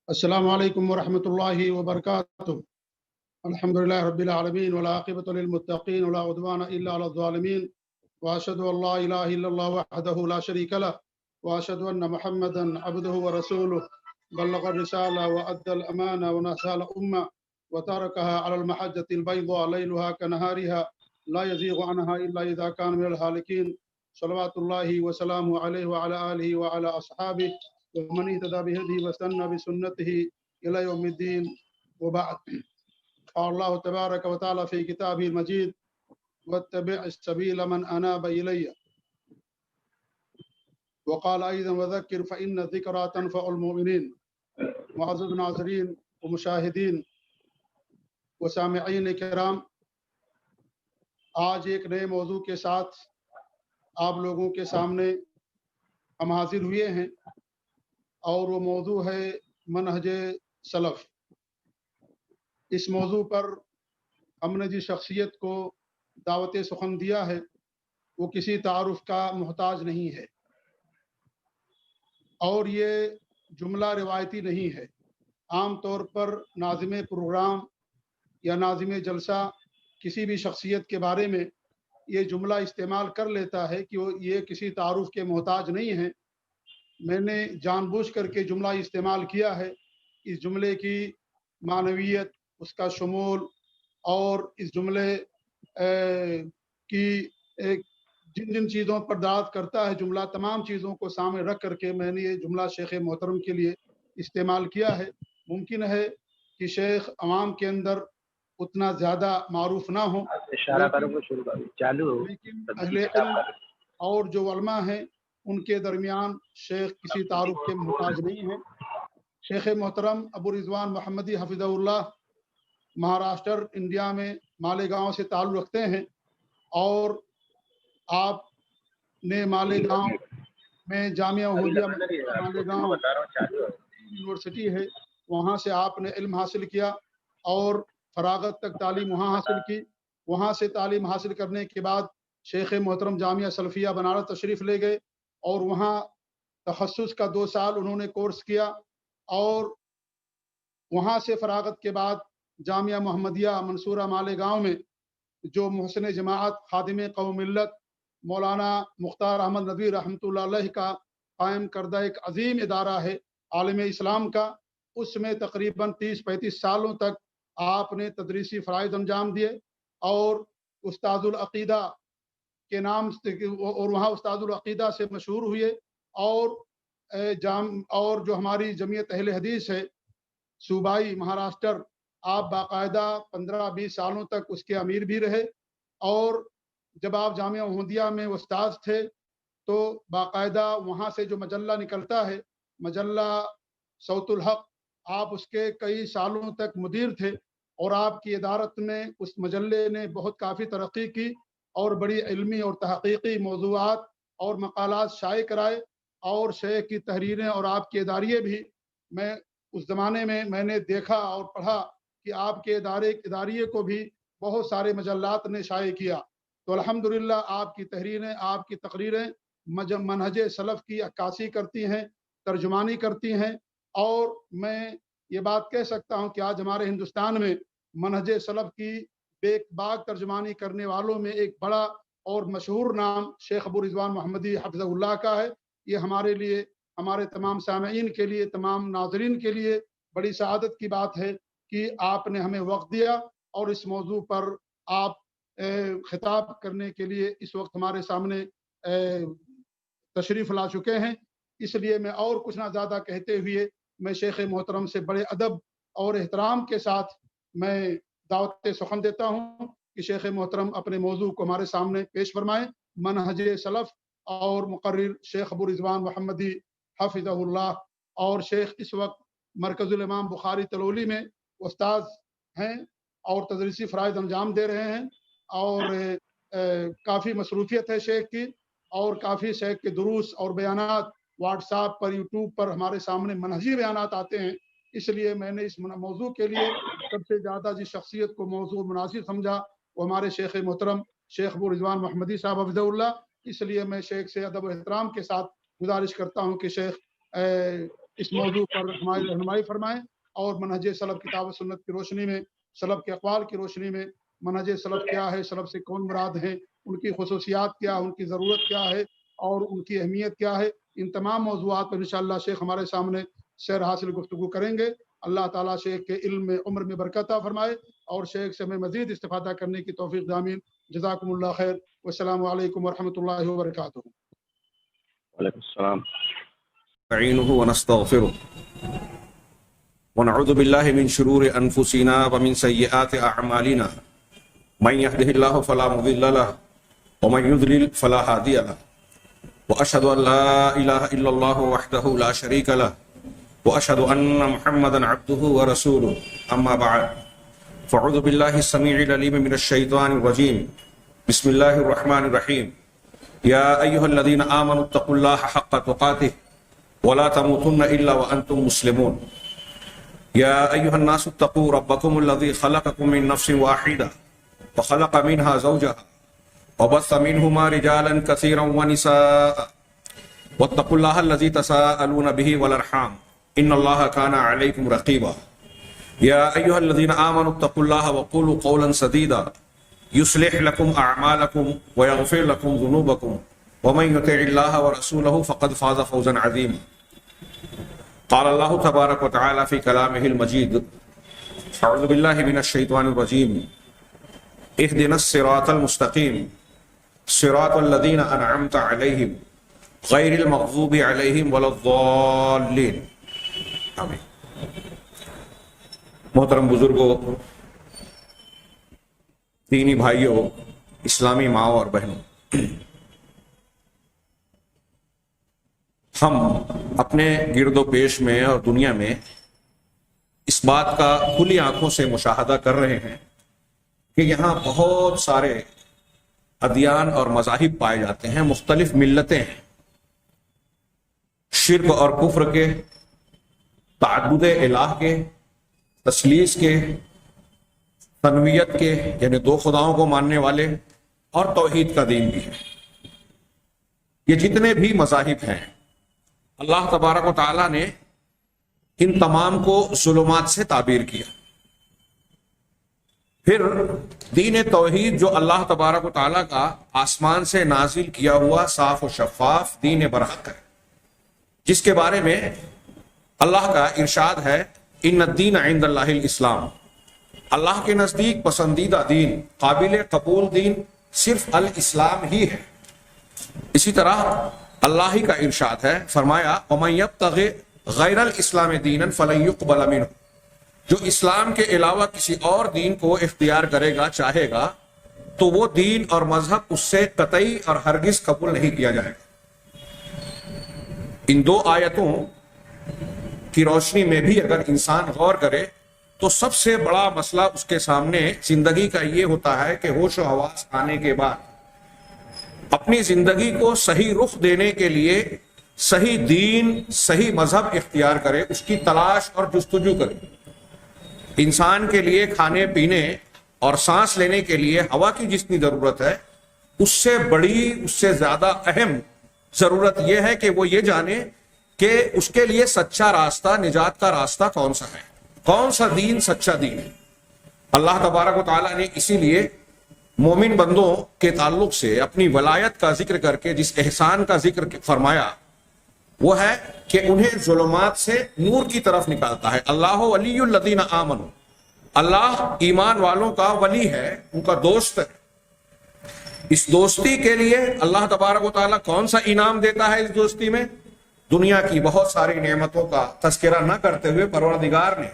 السلام علیکم ورحمۃ اللہ وبرکاتہ۔ الحمد للہ رب العالمین والعاقبۃ للمتقین ولا عدوان الا علی الظالمین واشهد ان لا الہ الا اللہ وحدہ لا شریک له واشهد ان محمدا عبدہ ورسولہ بلغ الرسالہ وادى الامانہ ونصح الامہ وترکها علی المحجۃ البیضاء لیلها كنهارها لا يزيغ عنها الا اذا كان من الهالكين صلوات اللہ وسلامہ علیہ وعلى آلہ وعلى اصحابہ ومن اهتدى بهديه واستنى بسنته إلى يوم الدين وبعد. قال الله تبارك وتعالى في كتابه المجيد: واتبع السبيل من أناب إلي. وقال أيضا: وذكر فإن الذكرى تنفع المؤمنين. معزز ناظرین ومشاہدین وسامعین کرام، آج ایک نئے موضوع کے ساتھ آپ لوگوں کے سامنے ہم حاضر ہوئے ہیں، اور وہ موضوع ہے منہج سلف۔ اس موضوع پر ہم نے جس شخصیت کو دعوت سخن دیا ہے وہ کسی تعارف کا محتاج نہیں ہے، اور یہ جملہ روایتی نہیں ہے۔ عام طور پر ناظم پروگرام یا ناظم جلسہ کسی بھی شخصیت کے بارے میں یہ جملہ استعمال کر لیتا ہے کہ یہ کسی تعارف کے محتاج نہیں ہے۔ میں نے جان بوجھ کر کے جملہ استعمال کیا ہے۔ اس جملے کی معنویت، اس کا شمول اور اس جملے کی جن جن چیزوں پر دعوت کرتا ہے جملہ، تمام چیزوں کو سامنے رکھ کر کے میں نے یہ جملہ شیخ محترم کے لیے استعمال کیا ہے۔ ممکن ہے کہ شیخ عوام کے اندر اتنا زیادہ معروف نہ ہو، لیکن اہل علم اور جو علماء ہیں ان کے درمیان شیخ کسی تعارف کے محتاج نہیں ہیں۔ شیخ محترم ابو رضوان محمدی حفظہ اللہ مہاراشٹر انڈیا میں مالیگاؤں سے تعلق رکھتے ہیں، اور آپ نے مالیگاؤں میں جامعہ احمدیہ مالیگاؤں یونیورسٹی ہے، وہاں سے آپ نے علم حاصل کیا اور فراغت تک تعلیم وہاں حاصل کی۔ وہاں سے تعلیم حاصل کرنے کے بعد شیخ محترم جامعہ سلفیہ بنارس تشریف لے گئے، اور وہاں تخصص کا 2 سال انہوں نے کورس کیا، اور وہاں سے فراغت کے بعد جامعہ محمدیہ منصورہ مالیگاؤں میں جو محسن جماعت خادم قوم ملت مولانا مختار احمد ندوی رحمۃ اللہ علیہ کا قائم کردہ ایک عظیم ادارہ ہے عالم اسلام کا، اس میں تقریباً 30-35 سالوں تک آپ نے تدریسی فرائض انجام دیے، اور استاد العقیدہ کے نام اور وہاں استاد العقیدہ سے مشہور ہوئے، اور جو ہماری جمعیت اہل حدیث ہے صوبائی مہاراشٹر، آپ باقاعدہ 15-20 سالوں تک اس کے امیر بھی رہے، اور جب آپ جامعہ احمدیہ میں استاد تھے تو باقاعدہ وہاں سے جو مجلہ نکلتا ہے مجلہ صوت الحق، آپ اس کے کئی سالوں تک مدیر تھے، اور آپ کی ادارت میں اس مجلے نے بہت کافی ترقی کی، اور بڑی علمی اور تحقیقی موضوعات اور مقالات شائع کرائے، اور شیخ کی تحریریں اور آپ کے اداریے بھی میں اس زمانے میں نے دیکھا اور پڑھا کہ آپ کے اداریے کو بھی بہت سارے مجلات نے شائع کیا۔ تو الحمدللہ آپ کی تحریریں، آپ کی تقریریں منہج سلف کی عکاسی کرتی ہیں، ترجمانی کرتی ہیں، اور میں یہ بات کہہ سکتا ہوں کہ آج ہمارے ہندوستان میں منہج سلف کی بے باک ترجمانی کرنے والوں میں ایک بڑا اور مشہور نام شیخ ابو رضوان محمدی حفظہ اللہ کا ہے۔ یہ ہمارے لیے، ہمارے تمام سامعین کے لیے، تمام ناظرین کے لیے بڑی سعادت کی بات ہے کہ آپ نے ہمیں وقت دیا، اور اس موضوع پر آپ خطاب کرنے کے لیے اس وقت ہمارے سامنے تشریف لا چکے ہیں۔ اس لیے میں اور کچھ نہ زیادہ کہتے ہوئے میں شیخ محترم سے بڑے ادب اور احترام کے ساتھ میں دعوت سخن دیتا ہوں کہ شیخ محترم اپنے موضوع کو ہمارے سامنے پیش فرمائیں۔ منہج سلف اور مقرر شیخ ابو رضوان محمدی حفظہ اللہ، اور شیخ اس وقت مرکز الامام بخاری تلولی میں استاد ہیں اور تدریسی فرائض انجام دے رہے ہیں، اور کافی مصروفیت ہے شیخ کی، اور کافی شیخ کے دروس اور بیانات واٹس ایپ پر، یوٹیوب پر ہمارے سامنے منہجی بیانات آتے ہیں۔ اس لیے میں نے اس موضوع کے لیے سب سے زیادہ جس شخصیت کو موضوع مناسب سمجھا وہ ہمارے شیخ محترم شیخ ابو رضوان محمدی صاحب حفظہ اللہ۔ اس لیے میں شیخ سے ادب و احترام کے ساتھ گزارش کرتا ہوں کہ شیخ اس موضوع پر ہماری رہنمائی فرمائیں اور منہج سلف کتاب و سنت کی روشنی میں، سلف کے اقوال کی روشنی میں منہج سلف کیا ہے، سلف سے کون مراد ہیں، ان کی خصوصیات کیا، ان کی ضرورت کیا ہے اور ان کی اہمیت کیا ہے، ان تمام موضوعات پر انشاءاللہ شیخ ہمارے سامنے سیر حاصل گفتگو کریں گے۔ اللہ تعالیٰ شیخ کے علم میں، عمر میں برکت عطا فرمائے اور شیخ سے ہمیں مزید استفادہ کرنے کی توفیق دامین۔ جزاکم اللہ خیر، والسلام علیکم ورحمۃ اللہ وبرکاتہ۔ وعلیکم السلام۔ نستعینہ ونستغفرہ ونعوذ باللہ من شرور انفسنا ومن سیئات اعمالنا، من یہدہ اللہ فلا مضل لہ ومن یضلل فلا ہادی لہ، واشہد ان لا الہ الا اللہ وحدہ لا شریک لہ، واشہد ان محمدا عبدہ ورسولہ، اما بعد فاعوذ باللہ السمیع العلیم من الشیطان الرجیم، بسم اللہ الرحمن الرحیم۔ یا ایہا الذین آمنوا اتقوا اللہ حق تقاتہ ولا تموتن الا وانتم مسلمون۔ یا ایہا الناس اتقوا ربکم الذی خلقکم من نفس واحدہ وخلق منها زوجها وبث منهما رجالا كثيرا ونساء واتقوا الله الذي تساءلون به والارحام ان الله كان عليكم رقيبا۔ یا ایہا الذین آمنوا اتقوا الله وقولوا قولا سدیدا يصلح لكم اعمالكم ويغفر لكم ذنوبكم ومن يطع الله ورسوله فقد فاز فوزا عظيما۔ قال الله تبارك وتعالى في كلامه المجيد، اعوذ بالله من الشيطان الرجيم، اهدنا الصراط المستقيم صراط الذين انعمت عليهم غير المغضوب عليهم ولا الضالين۔ آمین۔ محترم بزرگوں، دینی بھائیوں، اسلامی ماؤں اور بہنوں، ہم اپنے گرد و پیش میں اور دنیا میں اس بات کا کھلی آنکھوں سے مشاہدہ کر رہے ہیں کہ یہاں بہت سارے ادیان اور مذاہب پائے جاتے ہیں، مختلف ملتیں ہیں، شرک اور کفر کے، تعدد الہ کے، تثلیث کے، تنویت کے یعنی دو خداؤں کو ماننے والے، اور توحید کا دین بھی ہے۔ یہ جتنے بھی مذاہب ہیں، اللہ تبارک و تعالیٰ نے ان تمام کو ظلمات سے تعبیر کیا۔ پھر دین توحید جو اللہ تبارک و تعالیٰ کا آسمان سے نازل کیا ہوا صاف و شفاف دین برحق ہے، جس کے بارے میں اللہ کا ارشاد ہے، ان الدین عند اللہ الاسلام، اللہ کے نزدیک پسندیدہ دین، قابل قبول دین صرف الاسلام ہی ہے۔ اسی طرح اللہ ہی کا ارشاد ہے، فرمایا وَمَن يَبْتَغِ غَيْرَ الْإِسْلَامِ دِينًا فَلَن يُقْبَلَ مِنْهُ، جو اسلام کے علاوہ کسی اور دین کو اختیار کرے گا، چاہے گا، تو وہ دین اور مذہب اس سے قطعی اور ہرگز قبول نہیں کیا جائے گا۔ ان دو آیتوں کی روشنی میں بھی اگر انسان غور کرے تو سب سے بڑا مسئلہ اس کے سامنے زندگی کا یہ ہوتا ہے کہ ہوش و حواس آنے کے بعد اپنی زندگی کو صحیح رخ دینے کے لیے صحیح دین، صحیح مذہب اختیار کرے، اس کی تلاش اور جستجو کرے۔ انسان کے لیے کھانے پینے اور سانس لینے کے لیے ہوا کی جتنی ضرورت ہے، اس سے بڑی، اس سے زیادہ اہم ضرورت یہ ہے کہ وہ یہ جانے کہ اس کے لیے سچا راستہ، نجات کا راستہ کون سا ہے، کون سا دین سچا دین ہے۔ اللہ تبارک و تعالیٰ نے اسی لیے مومن بندوں کے تعلق سے اپنی ولایت کا ذکر کر کے جس احسان کا ذکر فرمایا وہ ہے کہ انہیں ظلمات سے نور کی طرف نکالتا ہے۔ اللہ ولی الذین آمنوا، اللہ ایمان والوں کا ولی ہے، ان کا دوست ہے۔ اس دوستی کے لیے اللہ تبارک و تعالیٰ کون سا انعام دیتا ہے؟ اس دوستی میں دنیا کی بہت ساری نعمتوں کا تذکرہ نہ کرتے ہوئے پروردگار نے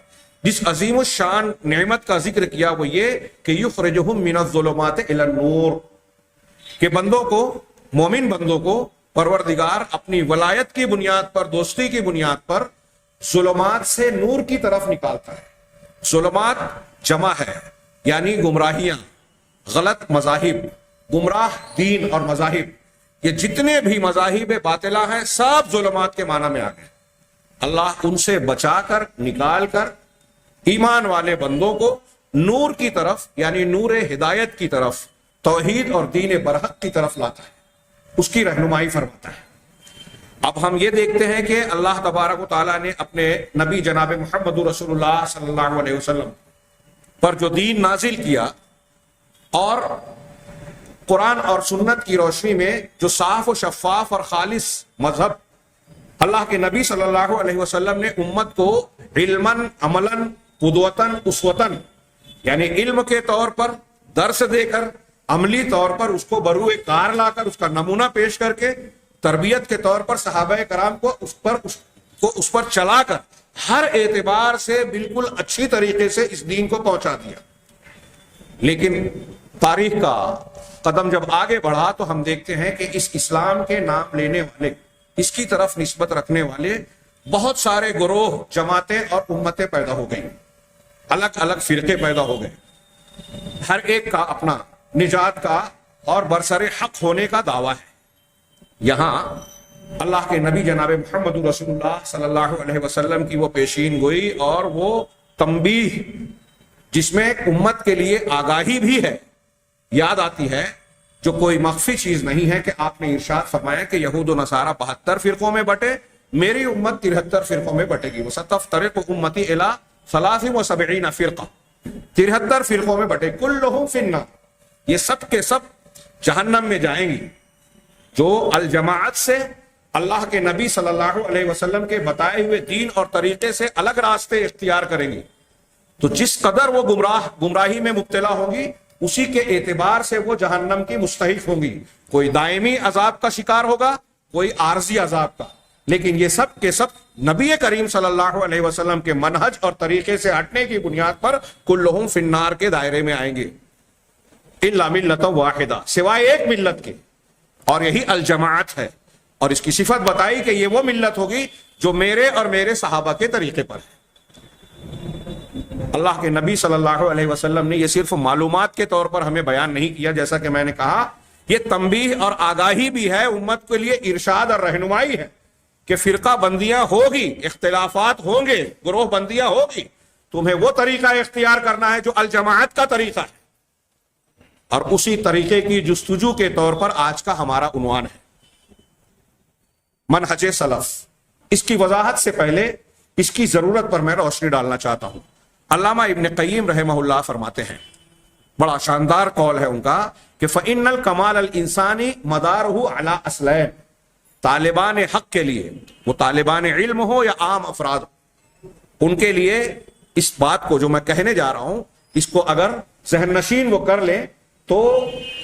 جس عظیم الشان نعمت کا ذکر کیا وہ یہ کہ یخرجہم من الظلمات الی النور، کہ بندوں کو، مومن بندوں کو پروردگار اپنی ولایت کی بنیاد پر، دوستی کی بنیاد پر ظلمات سے نور کی طرف نکالتا ہے۔ ظلمات جمع ہے، یعنی گمراہیاں، غلط مذاہب، گمراہ دین اور مذاہب، یہ جتنے بھی مذاہب باطلہ ہیں سب ظلمات کے معنی میں آ گئے۔ اللہ ان سے بچا کر، نکال کر ایمان والے بندوں کو نور کی طرف، یعنی نور ہدایت کی طرف، توحید اور دین برحق کی طرف لاتا ہے، اس کی رہنمائی فرماتا ہے۔ اب ہم یہ دیکھتے ہیں کہ اللہ تبارک و تعالیٰ نے اپنے نبی جناب محمد رسول اللہ صلی اللہ علیہ وسلم پر جو دین نازل کیا اور قرآن اور سنت کی روشنی میں جو صاف و شفاف اور خالص مذہب اللہ کے نبی صلی اللہ علیہ وسلم نے امت کو علماً عملاً قدوتاً اسوتاً یعنی علم کے طور پر درس دے کر عملی طور پر اس کو بروئے کار لا کر اس کا نمونہ پیش کر کے تربیت کے طور پر صحابہ کرام کو اس پر چلا کر ہر اعتبار سے بالکل اچھی طریقے سے اس دین کو پہنچا دیا. لیکن تاریخ کا قدم جب آگے بڑھا تو ہم دیکھتے ہیں کہ اس اسلام کے نام لینے والے، اس کی طرف نسبت رکھنے والے بہت سارے گروہ، جماعتیں اور امتیں پیدا ہو گئیں، الگ الگ فرقے پیدا ہو گئے، ہر ایک کا اپنا نجات کا اور برسر حق ہونے کا دعویٰ ہے. یہاں اللہ کے نبی جناب محمد رسول اللہ صلی اللہ علیہ وسلم کی وہ پیشین گوئی اور وہ تنبیہ جس میں امت کے لیے آگاہی بھی ہے یاد آتی ہے، جو کوئی مخفی چیز نہیں ہے کہ آپ نے ارشاد فرمایا کہ یہود و نصارہ 72 فرقوں میں بٹے، میری امت 73 فرقوں میں بٹے گی. وستفترق امتی الی 73 فرقہ، 73 فرقوں میں بٹے، کلہم فی النار، یہ سب کے سب جہنم میں جائیں گی. جو الجماعت سے اللہ کے نبی صلی اللہ علیہ وسلم کے بتائے ہوئے دین اور طریقے سے الگ راستے اختیار کریں گی تو جس قدر وہ گمراہی میں مبتلا ہوں گی اسی کے اعتبار سے وہ جہنم کی مستحق ہوں گی. کوئی دائمی عذاب کا شکار ہوگا، کوئی عارضی عذاب کا، لیکن یہ سب کے سب نبی کریم صلی اللہ علیہ وسلم کے منہج اور طریقے سے ہٹنے کی بنیاد پر کلہم فی النار کے دائرے میں آئیں گے الا ملۃ واحدہ، سوائے ایک ملت کے، اور یہی الجماعت ہے. اور اس کی صفت بتائی کہ یہ وہ ملت ہوگی جو میرے اور میرے صحابہ کے طریقے پر ہے. اللہ کے نبی صلی اللہ علیہ وسلم نے یہ صرف معلومات کے طور پر ہمیں بیان نہیں کیا، جیسا کہ میں نے کہا یہ تنبیہ اور آگاہی بھی ہے، امت کے لیے ارشاد اور رہنمائی ہے کہ فرقہ بندیاں ہوگی، اختلافات ہوں گے، گروہ بندیاں ہوگی، تمہیں وہ طریقہ اختیار کرنا ہے جو الجماعت کا طریقہ ہے. اور اسی طریقے کی جستجو کے طور پر آج کا ہمارا عنوان ہے منہج سلف. اس کی وضاحت سے پہلے اس کی ضرورت پر میں روشنی ڈالنا چاہتا ہوں. علامہ ابن قیم رحمہ اللہ فرماتے ہیں، بڑا شاندار قول ہے ان کا، کہ فإن الکمال الانسانی مدارہ علی اصلین، طالبان حق کے لیے، وہ طالبان علم ہو یا عام افراد، ان کے لیے اس بات کو جو میں کہنے جا رہا ہوں اس کو اگر ذہن نشین وہ کر لیں تو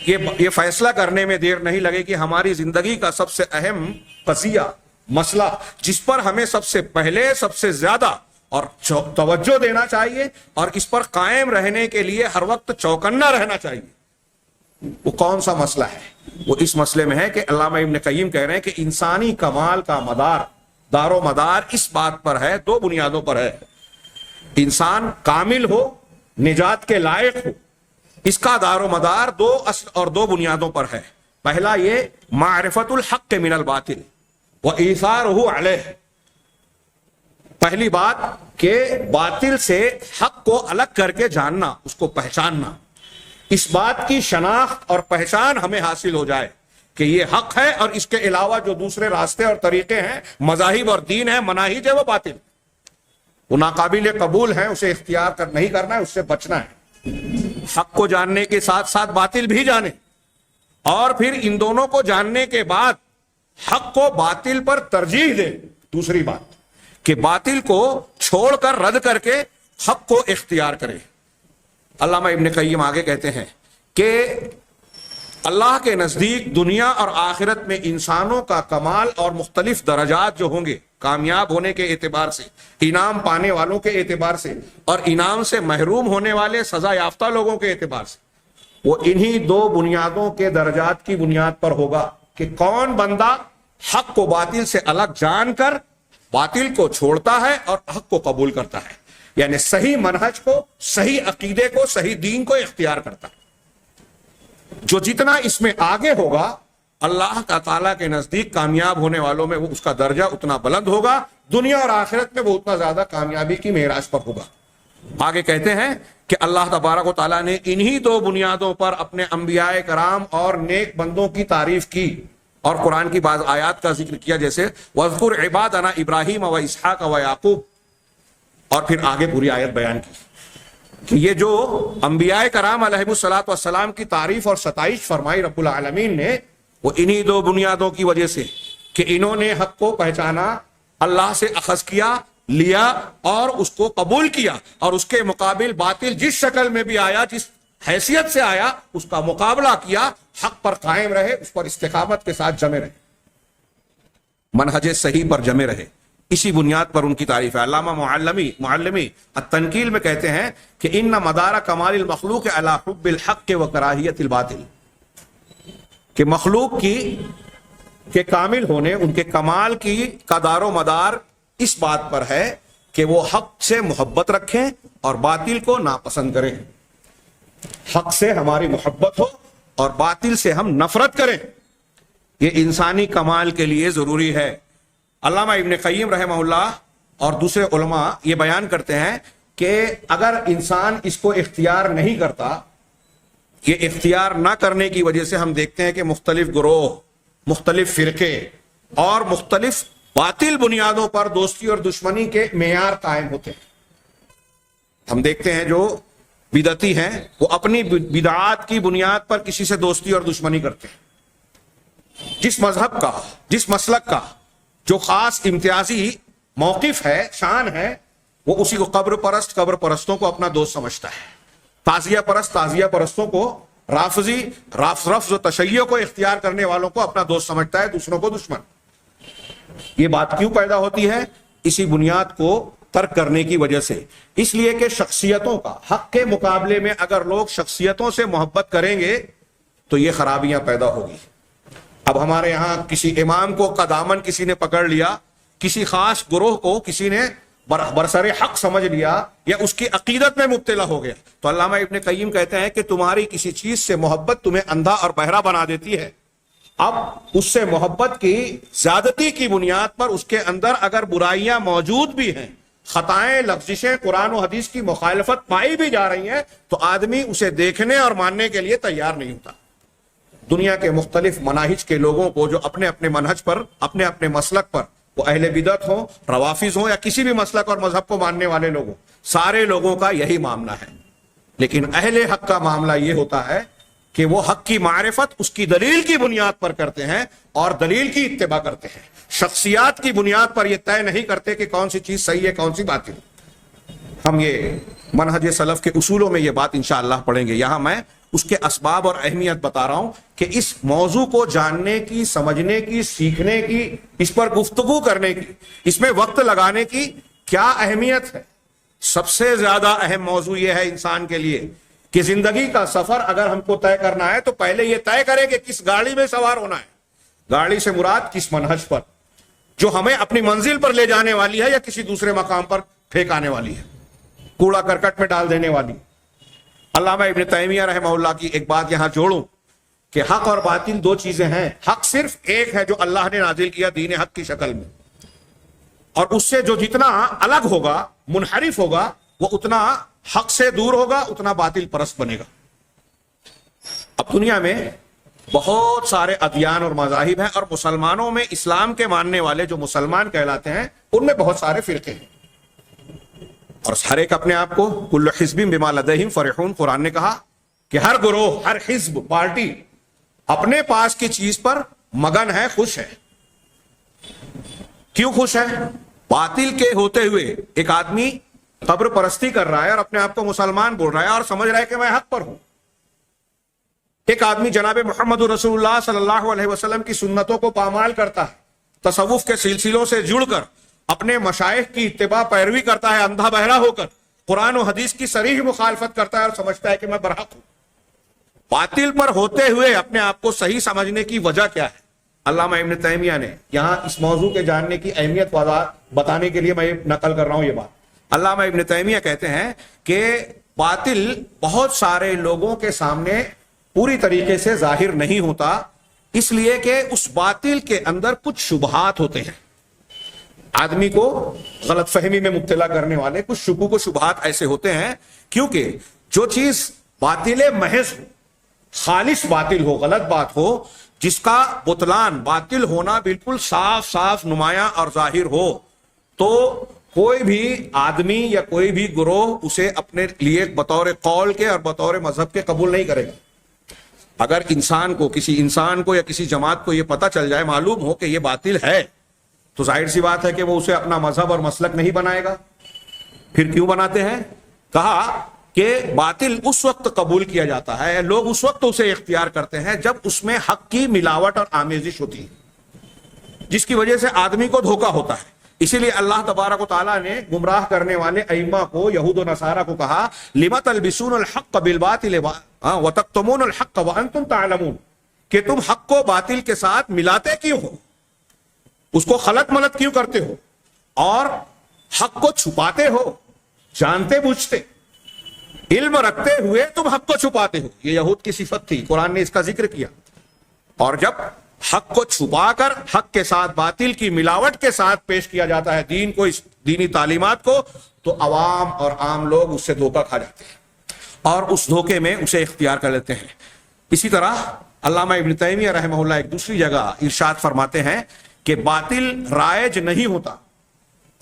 یہ فیصلہ کرنے میں دیر نہیں لگے کہ ہماری زندگی کا سب سے اہم قضیہ، مسئلہ جس پر ہمیں سب سے پہلے سب سے زیادہ اور توجہ دینا چاہیے اور اس پر قائم رہنے کے لیے ہر وقت چوکنا رہنا چاہیے، وہ کون سا مسئلہ ہے؟ وہ اس مسئلے میں ہے کہ علامہ ابن قیم کہہ رہے ہیں کہ انسانی کمال کا دار و مدار اس بات پر ہے، دو بنیادوں پر ہے. انسان کامل ہو، نجات کے لائق ہو، اس کا دار و مدار دو اصل اور دو بنیادوں پر ہے. پہلا یہ معرفت الحق من الباطل وایثارہ علیہ، پہلی بات کہ باطل سے حق کو الگ کر کے جاننا، اس کو پہچاننا، اس بات کی شناخت اور پہچان ہمیں حاصل ہو جائے کہ یہ حق ہے اور اس کے علاوہ جو دوسرے راستے اور طریقے ہیں، مذاہب اور دین ہے، مناہج ہے، وہ باطل، وہ ناقابل قبول ہیں، اسے اختیار نہیں کرنا ہے، اس سے بچنا ہے. حق کو جاننے کے ساتھ ساتھ باطل بھی جانے، اور پھر ان دونوں کو جاننے کے بعد حق کو باطل پر ترجیح دے. دوسری بات کہ باطل کو چھوڑ کر رد کر کے حق کو اختیار کرے. علامہ ابن قیم آگے کہتے ہیں کہ اللہ کے نزدیک دنیا اور آخرت میں انسانوں کا کمال اور مختلف درجات جو ہوں گے، کامیاب ہونے کے اعتبار سے، انعام پانے والوں کے اعتبار سے، اور انعام سے محروم ہونے والے سزا یافتہ لوگوں کے اعتبار سے، وہ انہی دو بنیادوں کے درجات کی بنیاد پر ہوگا کہ کون بندہ حق کو باطل سے الگ جان کر باطل کو چھوڑتا ہے اور حق کو قبول کرتا ہے، یعنی صحیح منہج کو، صحیح عقیدے کو، صحیح دین کو اختیار کرتا ہے. جو جتنا اس میں آگے ہوگا اللہ کا تعالیٰ کے نزدیک کامیاب ہونے والوں میں وہ اس کا درجہ اتنا بلند ہوگا، دنیا اور آخرت میں وہ اتنا زیادہ کامیابی کی معراج پر ہوگا. آگے کہتے ہیں کہ اللہ تبارک و تعالیٰ نے انہی دو بنیادوں پر اپنے انبیاء کرام اور نیک بندوں کی تعریف کی اور قرآن کی بعض آیات کا ذکر کیا جیسے وَاذْكُرْ عِبَادَنَا إِبْرَاهِيمَ وَإِسْحَاقَ وَيَعْقُوبَ، اور پھر آگے پوری آیت بیان کی کہ یہ جو انبیاء کرام علیہ الصلوۃ والسلام کی تعریف اور ستائش فرمائی رب العالمین نے، وہ انہی دو بنیادوں کی وجہ سے کہ انہوں نے حق کو پہچانا، اللہ سے اخذ کیا، لیا اور اس کو قبول کیا، اور اس کے مقابل باطل جس شکل میں بھی آیا، جس حیثیت سے آیا، اس کا مقابلہ کیا، حق پر قائم رہے، اس پر استقامت کے ساتھ جمے رہے، منہج صحیح پر جمے رہے، اسی بنیاد پر ان کی تعریف ہے۔ علامہ معلمی التنکیل میں کہتے ہیں کہ ان مدار کمال المخلوق علی حب الحق و کراہیت الباطل، کہ مخلوق کے کامل ہونے، ان کے کمال کا دار و مدار اس بات پر ہے کہ وہ حق سے محبت رکھیں اور باطل کو ناپسند کریں، حق سے ہماری محبت ہو اور باطل سے ہم نفرت کریں، یہ انسانی کمال کے لیے ضروری ہے۔ علامہ ابن قیم رحمہ اللہ اور دوسرے علماء یہ بیان کرتے ہیں کہ اگر انسان اس کو اختیار نہیں کرتا، یہ اختیار نہ کرنے کی وجہ سے ہم دیکھتے ہیں کہ مختلف گروہ، مختلف فرقے اور مختلف باطل بنیادوں پر دوستی اور دشمنی کے معیار قائم ہوتے ہیں۔ ہم دیکھتے ہیں جو بدعتی ہیں وہ اپنی بدعات کی بنیاد پر کسی سے دوستی اور دشمنی کرتے ہیں، جس مذہب کا، جس مسلک کا جو خاص امتیازی موقف ہے، شان ہے، وہ اسی کو قبر پرستوں کو اپنا دوست سمجھتا ہے، تعزیہ پرستوں کو، رفض و تشیع کو اختیار کرنے والوں کو اپنا دوست سمجھتا ہے، دوسروں کو دشمن۔ یہ بات کیوں پیدا ہوتی ہے؟ اسی بنیاد کو ترک کرنے کی وجہ سے، اس لیے کہ شخصیتوں کا، حق کے مقابلے میں اگر لوگ شخصیتوں سے محبت کریں گے تو یہ خرابیاں پیدا ہوگی۔ اب ہمارے ہاں کسی امام کو قدامن کسی نے پکڑ لیا، کسی خاص گروہ کو کسی نے برسر حق سمجھ لیا یا اس کی عقیدت میں مبتلا ہو گیا، تو علامہ ابن قیم کہتے ہیں کہ تمہاری کسی چیز سے محبت تمہیں اندھا اور بہرا بنا دیتی ہے۔ اب اس سے محبت کی زیادتی کی بنیاد پر اس کے اندر اگر برائیاں موجود بھی ہیں، خطائیں، لغزشیں، قرآن و حدیث کی مخالفت پائی بھی جا رہی ہیں، تو آدمی اسے دیکھنے اور ماننے کے لیے تیار نہیں ہوتا۔ دنیا کے مختلف مناہج کے لوگوں کو جو اپنے اپنے منہج پر، اپنے اپنے مسلک پر، وہ اہل بدعت ہوں، روافض ہوں یا کسی بھی مسلک اور مذہب کو ماننے والے لوگ ہوں، سارے لوگوں کا یہی معاملہ ہے۔ لیکن اہل حق کا معاملہ یہ ہوتا ہے کہ وہ حق کی معرفت اس کی دلیل کی بنیاد پر کرتے ہیں اور دلیل کی اتباع کرتے ہیں، شخصیات کی بنیاد پر یہ طے نہیں کرتے کہ کون سی چیز صحیح ہے، کون سی باطل۔ ہم یہ منہج سلف کے اصولوں میں یہ بات انشاءاللہ پڑھیں گے۔ یہاں میں اس کے اسباب اور اہمیت بتا رہا ہوں کہ اس موضوع کو جاننے کی، سمجھنے کی، سیکھنے کی، اس پر گفتگو کرنے کی، اس میں وقت لگانے کی کیا اہمیت ہے۔ سب سے زیادہ اہم موضوع یہ ہے انسان کے لیے کہ زندگی کا سفر اگر ہم کو طے کرنا ہے تو پہلے یہ طے کرے کہ کس گاڑی میں سوار ہونا ہے، گاڑی سے مراد کس منہج پر، جو ہمیں اپنی منزل پر لے جانے والی ہے یا کسی دوسرے مقام پر پھینکانے والی ہے، کوڑا کرکٹ میں ڈال دینے والی۔ علامہ ابن تیمیہ رحمہ اللہ کی ایک بات یہاں جوڑوں کہ حق اور باطل دو چیزیں ہیں، حق صرف ایک ہے جو اللہ نے نازل کیا دین حق کی شکل میں، اور اس سے جو جتنا الگ ہوگا، منحرف ہوگا، وہ اتنا حق سے دور ہوگا، اتنا باطل پرست بنے گا۔ اب دنیا میں بہت سارے ادیان اور مذاہب ہیں، اور مسلمانوں میں اسلام کے ماننے والے جو مسلمان کہلاتے ہیں ان میں بہت سارے فرقے ہیں، اور ہر ایک اپنے آپ کو کل حزب بما لدیہم فرحون، قرآن نے کہا کہ ہر گروہ، ہر حزب، پارٹی اپنے پاس کی چیز پر مگن ہے، خوش ہے۔ کیوں خوش ہے؟ باطل کے ہوتے ہوئے ایک آدمی قبر پرستی کر رہا ہے اور اپنے آپ کو مسلمان بول رہا ہے اور سمجھ رہا ہے کہ میں حق پر ہوں۔ ایک آدمی جناب محمد رسول اللہ صلی اللہ علیہ وسلم کی سنتوں کو پامال کرتا ہے، تصوف کے سلسلوں سے جڑ کر اپنے مشائخ کی اتباع پیروی کرتا ہے، اندھا بہرا ہو کر قرآن و حدیث کی صریح مخالفت کرتا ہے اور سمجھتا ہے کہ میں برحق ہوں۔ باطل پر ہوتے ہوئے اپنے آپ کو صحیح سمجھنے کی وجہ کیا ہے؟ علامہ ابن تیمیہ نے یہاں اس موضوع کے جاننے کی اہمیت بتانے کے لیے میں نقل کر رہا ہوں یہ بات۔ علامہ ابن تیمیہ کہتے ہیں کہ باطل بہت سارے لوگوں کے سامنے پوری طریقے سے ظاہر نہیں ہوتا، اس لیے کہ اس باطل کے اندر کچھ شبہات ہوتے ہیں، آدمی کو غلط فہمی میں مبتلا کرنے والے کچھ شکوک و شبہات ایسے ہوتے ہیں، کیونکہ جو چیز باطل محض ہو، خالص باطل ہو، غلط بات ہو، جس کا بطلان باطل ہونا بالکل صاف صاف نمایاں اور ظاہر ہو، تو کوئی بھی آدمی یا کوئی بھی گروہ اسے اپنے لیے بطور قول کے اور بطور مذہب کے قبول نہیں کرے گا۔ اگر کسی انسان کو یا کسی جماعت کو یہ پتہ چل جائے، معلوم ہو کہ یہ باطل ہے، تو ظاہر سی بات ہے کہ وہ اسے اپنا مذہب اور مسلک نہیں بنائے گا۔ پھر کیوں بناتے ہیں؟ کہا کہ باطل اس وقت قبول کیا جاتا ہے، لوگ اس وقت اسے اختیار کرتے ہیں جب اس میں حق کی ملاوٹ اور آمیزش ہوتی ہے، جس کی وجہ سے آدمی کو دھوکہ ہوتا ہے۔ اسی لیے اللہ تبارک و تعالیٰ نے گمراہ کرنے والے ائمہ کو، یہود و نصارہ کو کہا لِمَ تَلْبِسُونَ الْحَقَّ بِالْبَاطِلِ وَتَكْتُمُونَ الْحَقَّ وَأَنْتُمْ تَعْلَمُونَ، کہ تم حق کو باطل کے ساتھ ملاتے کیوں ہو، اس کو خلط ملط کیوں کرتے ہو، اور حق کو چھپاتے ہو جانتے بوجھتے، علم رکھتے ہوئے تم حق کو چھپاتے ہو۔ یہ یہود کی صفت تھی، قرآن نے اس کا ذکر کیا۔ اور جب حق کو چھپا کر حق کے ساتھ باطل کی ملاوٹ کے ساتھ پیش کیا جاتا ہے دین کو، اس دینی تعلیمات کو، تو عوام اور عام لوگ اس سے دھوکہ کھا جاتے ہیں اور اس دھوکے میں اسے اختیار کر لیتے ہیں۔ اسی طرح علامہ ابن تیمیہ رحمہ اللہ ایک دوسری جگہ ارشاد فرماتے ہیں کہ باطل رائج نہیں ہوتا،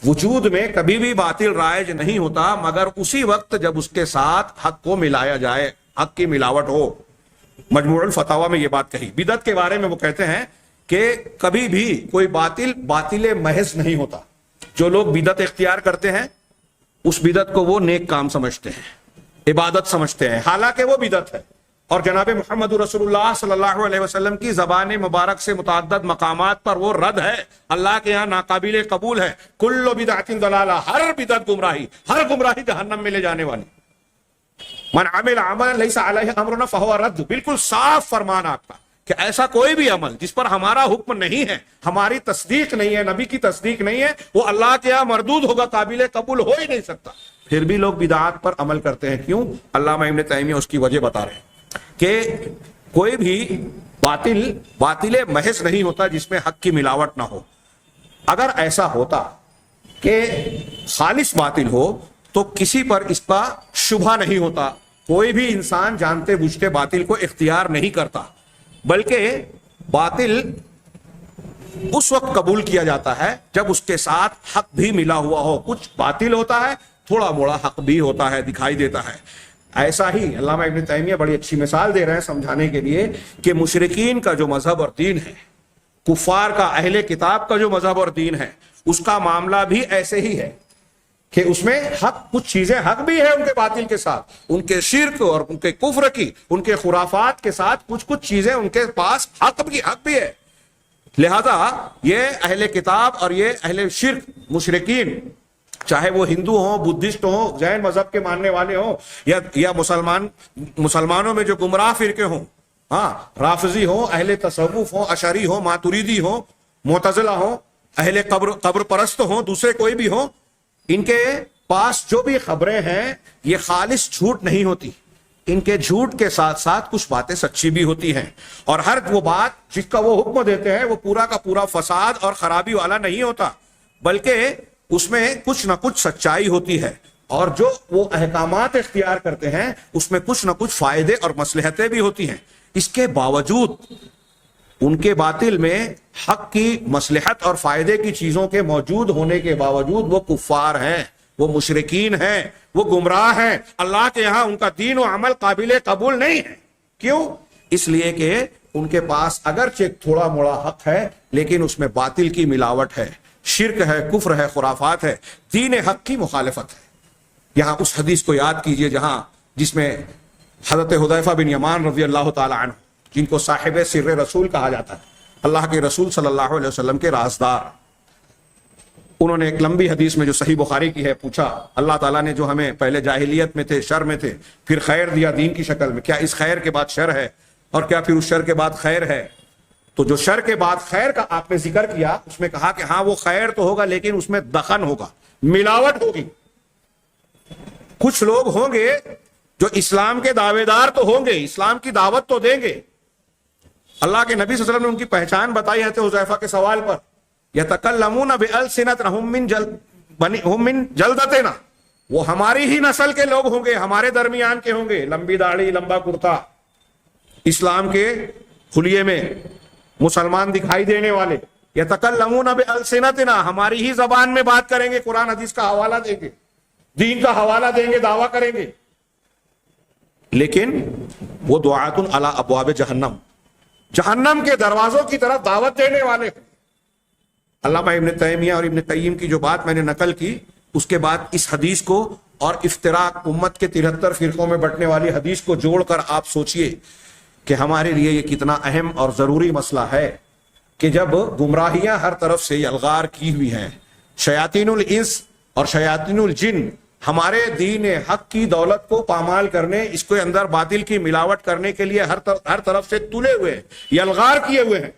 وجود میں کبھی بھی باطل رائج نہیں ہوتا مگر اسی وقت جب اس کے ساتھ حق کو ملایا جائے، حق کی ملاوٹ ہو۔ مجموع الفتاوی میں یہ بات کہی۔ بدعت کے بارے میں وہ کہتے ہیں کہ کبھی بھی کوئی باطل محض نہیں ہوتا۔ جو لوگ بدعت اختیار کرتے ہیں اس بدعت کو وہ نیک کام سمجھتے ہیں، عبادت سمجھتے ہیں، حالانکہ وہ بدعت ہے۔ اور جناب محمد رسول اللہ صلی اللہ علیہ وسلم کی زبان مبارک سے متعدد مقامات پر وہ رد ہے، اللہ کے ہاں ناقابل قبول ہے۔ کل بدعت ضلالہ، ہر بدعت گمراہی، ہر گمراہی جہنم میں لے جانے والی۔ من عمل عملا لیس علیہ امرنا فہو رد، بالکل صاف فرمان آپ کا کہ ایسا کوئی بھی عمل جس پر ہمارا حکم نہیں ہے، ہماری تصدیق نہیں ہے، نبی کی تصدیق نہیں ہے، وہ اللہ کے ہاں مردود ہوگا، قابل قبول ہو ہی نہیں سکتا۔ پھر بھی لوگ بدعات پر عمل کرتے ہیں، کیوں؟ علامہ ابن تیمیہ اس کی وجہ بتا رہے ہیں کہ کوئی بھی باطل محض نہیں ہوتا جس میں حق کی ملاوٹ نہ ہو۔ اگر ایسا ہوتا کہ خالص باطل ہو تو کسی پر اس کا شبہ نہیں ہوتا، کوئی بھی انسان جانتے بوجھتے باطل کو اختیار نہیں کرتا، بلکہ باطل اس وقت قبول کیا جاتا ہے جب اس کے ساتھ حق بھی ملا ہوا ہو۔ کچھ باطل ہوتا ہے، تھوڑا موڑا حق بھی ہوتا ہے، دکھائی دیتا ہے۔ ایسا ہی علامہ ابن تیمیہ بڑی اچھی مثال دے رہے ہیں سمجھانے کے لیے کہ مشرکین کا جو مذہب اور دین ہے، کفار کا، اہل کتاب کا جو مذہب اور دین ہے، اس کا معاملہ بھی ایسے ہی ہے کہ اس میں حق، کچھ چیزیں حق بھی ہے ان کے باطل کے ساتھ، ان کے شرک اور ان کے کفر کی، ان کے خرافات کے ساتھ کچھ چیزیں ان کے پاس حق بھی ہے۔ لہذا یہ اہل کتاب اور یہ اہل شرک مشرکین، چاہے وہ ہندو ہوں، بدھسٹ ہوں، جین مذہب کے ماننے والے ہوں، یا مسلمانوں میں جو گمراہ فرقے ہوں، رافضی ہوں، اہل تصوف ہوں، اشعری ہوں، ماتریدی ہوں، معتزلہ ہوں، اہل قبر پرست ہوں، دوسرے کوئی بھی ہوں، ان کے پاس جو بھی خبریں ہیں یہ خالص جھوٹ نہیں ہوتی، ان کے جھوٹ کے ساتھ ساتھ کچھ باتیں سچی بھی ہوتی ہیں، اور ہر وہ بات جس کا وہ حکم دیتے ہیں وہ پورا کا پورا فساد اور خرابی والا نہیں ہوتا، بلکہ اس میں کچھ نہ کچھ سچائی ہوتی ہے، اور جو وہ احکامات اختیار کرتے ہیں اس میں کچھ نہ کچھ فائدے اور مصلحتیں بھی ہوتی ہیں۔ اس کے باوجود ان کے باطل میں حق کی مصلحت اور فائدے کی چیزوں کے موجود ہونے کے باوجود وہ کفار ہیں، وہ مشرکین ہیں، وہ گمراہ ہیں، اللہ کے یہاں ان کا دین و عمل قابل قبول نہیں ہے۔ کیوں؟ اس لیے کہ ان کے پاس اگرچہ تھوڑا موڑا حق ہے لیکن اس میں باطل کی ملاوٹ ہے، شرک ہے، کفر ہے، خرافات ہے، دین حق کی مخالفت ہے۔ یہاں اس حدیث کو یاد کیجئے جس میں حضرت حذیفہ بن یمان رضی اللہ تعالی عنہ، جن کو صاحب سر رسول کہا جاتا ہے، اللہ کے رسول صلی اللہ علیہ وسلم کے رازدار، انہوں نے ایک لمبی حدیث میں جو صحیح بخاری کی ہے پوچھا، اللہ تعالیٰ نے جو ہمیں پہلے جاہلیت میں تھے، شر میں تھے، پھر خیر دیا دین کی شکل میں، کیا اس خیر کے بعد شر ہے اور کیا پھر اس شر کے بعد خیر ہے؟ تو جو شر کے بعد خیر کا آپ نے ذکر کیا، اس میں کہا کہ ہاں وہ خیر تو ہوگا لیکن اس میں دخن ہوگا، ملاوٹ ہوگی۔ کچھ لوگ ہوں گے جو اسلام کے دعوے دار تو ہوں گے، اسلام کی دعوت تو دیں گے، اللہ کے نبی صلی اللہ علیہ وسلم نے ان کی پہچان بتائی ہے حذیفہ کے سوال پر، یتکلمون بألسنتہم من جلدتنا، وہ ہماری ہی نسل کے لوگ ہوں گے، ہمارے درمیان کے ہوں گے، لمبی داڑھی، لمبا کرتا، اسلام کے حلیے میں مسلمان دکھائی دینے والے، یتکلمون بألسنتنا، ہماری ہی زبان میں بات کریں گے، قرآن حدیث کا حوالہ دیں گے، دین کا حوالہ دیں گے، دعویٰ کریں گے، لیکن وہ دعاتٌ علی ابواب جہنم، جہنم کے دروازوں کی طرف دعوت دینے والے ہیں۔ علامہ ابن تیمیہ اور ابن قیم کی جو بات میں نے نقل کی، اس کے بعد اس حدیث کو اور افتراق امت کے 73 فرقوں میں بٹنے والی حدیث کو جوڑ کر آپ سوچئے کہ ہمارے لیے یہ کتنا اہم اور ضروری مسئلہ ہے کہ جب گمراہیاں ہر طرف سے یلغار کی ہوئی ہیں، شیاطین الانس اور شیاطین الجن ہمارے دین حق کی دولت کو پامال کرنے، اس کے اندر باطل کی ملاوٹ کرنے کے لیے ہر طرف سے تلے ہوئے ہیں، یلغار کیے ہوئے ہیں،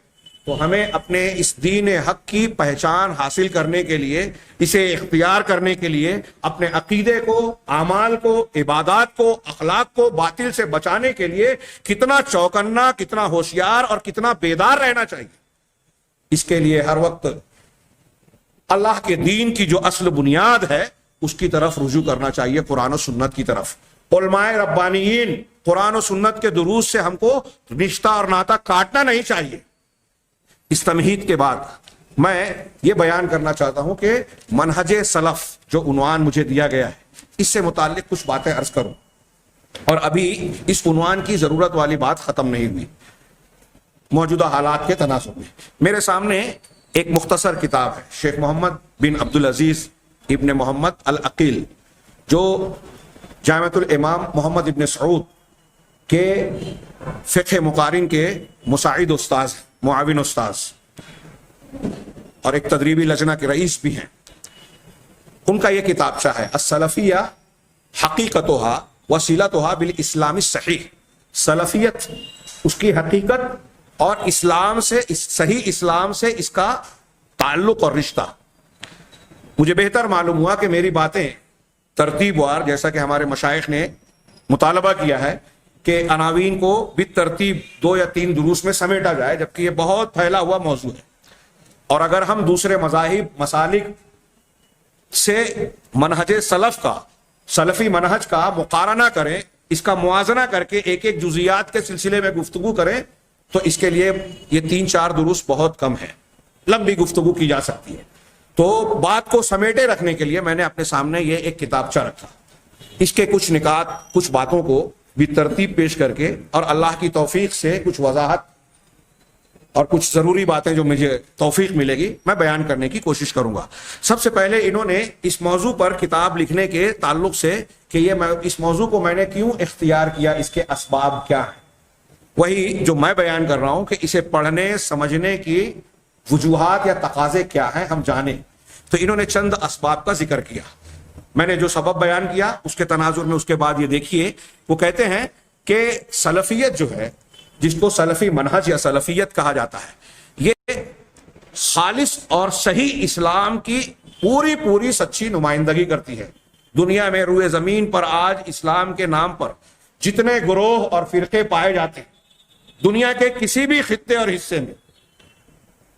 تو ہمیں اپنے اس دین حق کی پہچان حاصل کرنے کے لیے، اسے اختیار کرنے کے لیے اپنے عقیدے کو، اعمال کو، عبادات کو، اخلاق کو باطل سے بچانے کے لیے کتنا چوکنا، کتنا ہوشیار اور کتنا بیدار رہنا چاہیے۔ اس کے لیے ہر وقت اللہ کے دین کی جو اصل بنیاد ہے اس کی طرف رجوع کرنا چاہیے، قرآن و سنت کی طرف۔ علماء ربانیین قرآن و سنت کے دروس سے ہم کو رشتہ اور ناطہ کاٹنا نہیں چاہیے۔ اس تمہید کے بعد میں یہ بیان کرنا چاہتا ہوں کہ منہج سلف جو عنوان مجھے دیا گیا ہے، اس سے متعلق کچھ باتیں عرض کروں، اور ابھی اس عنوان کی ضرورت والی بات ختم نہیں ہوئی موجودہ حالات کے تناسب میں۔ میرے سامنے ایک مختصر کتاب ہے، شیخ محمد بن عبدالعزیز ابن محمد العقیل، جو جامعۃ الامام محمد ابن سعود کے فقہ مقارن کے مساعد استاذ، معاون استاذ، اور ایک تدریبی لجنہ کے رئیس بھی ہیں۔ ان کا یہ کتابچہ ہے السلفیہ حقیقتها وصلتها بالاسلام الصحیح، سلفیت اس کی حقیقت اور اسلام سے، صحیح اسلام سے اس کا تعلق اور رشتہ۔ مجھے بہتر معلوم ہوا کہ میری باتیں ترتیب وار، جیسا کہ ہمارے مشائخ نے مطالبہ کیا ہے کہ عناوین کو بالترتیب 2 یا 3 دروس میں سمیٹا جائے، جبکہ یہ بہت پھیلا ہوا موضوع ہے، اور اگر ہم دوسرے مذاہب، مسالک سے منہج سلف کا، سلفی منہج کا مقارنہ کریں، اس کا موازنہ کر کے ایک ایک جزیات کے سلسلے میں گفتگو کریں، تو اس کے لیے یہ 3-4 دروس بہت کم ہے، لمبی گفتگو کی جا سکتی ہے۔ تو بات کو سمیٹے رکھنے کے لیے میں نے اپنے سامنے یہ ایک کتابچہ رکھا، اس کے کچھ نکات، کچھ باتوں کو بھی ترتیب پیش کر کے، اور اللہ کی توفیق سے کچھ وضاحت اور کچھ ضروری باتیں جو مجھے توفیق ملے گی میں بیان کرنے کی کوشش کروں گا۔ سب سے پہلے انہوں نے اس موضوع پر کتاب لکھنے کے تعلق سے کہ اس موضوع کو میں نے کیوں اختیار کیا، اس کے اسباب کیا ہیں، وہی جو میں بیان کر رہا ہوں کہ اسے پڑھنے سمجھنے کی وجوہات یا تقاضے کیا ہیں ہم جانیں۔ تو انہوں نے چند اسباب کا ذکر کیا، میں نے جو سبب بیان کیا اس کے تناظر میں اس کے بعد یہ دیکھیے، وہ کہتے ہیں کہ سلفیت جو ہے، جس کو سلفی منہج یا سلفیت کہا جاتا ہے، یہ خالص اور صحیح اسلام کی پوری سچی نمائندگی کرتی ہے۔ دنیا میں روئے زمین پر آج اسلام کے نام پر جتنے گروہ اور فرقے پائے جاتے ہیں، دنیا کے کسی بھی خطے اور حصے میں،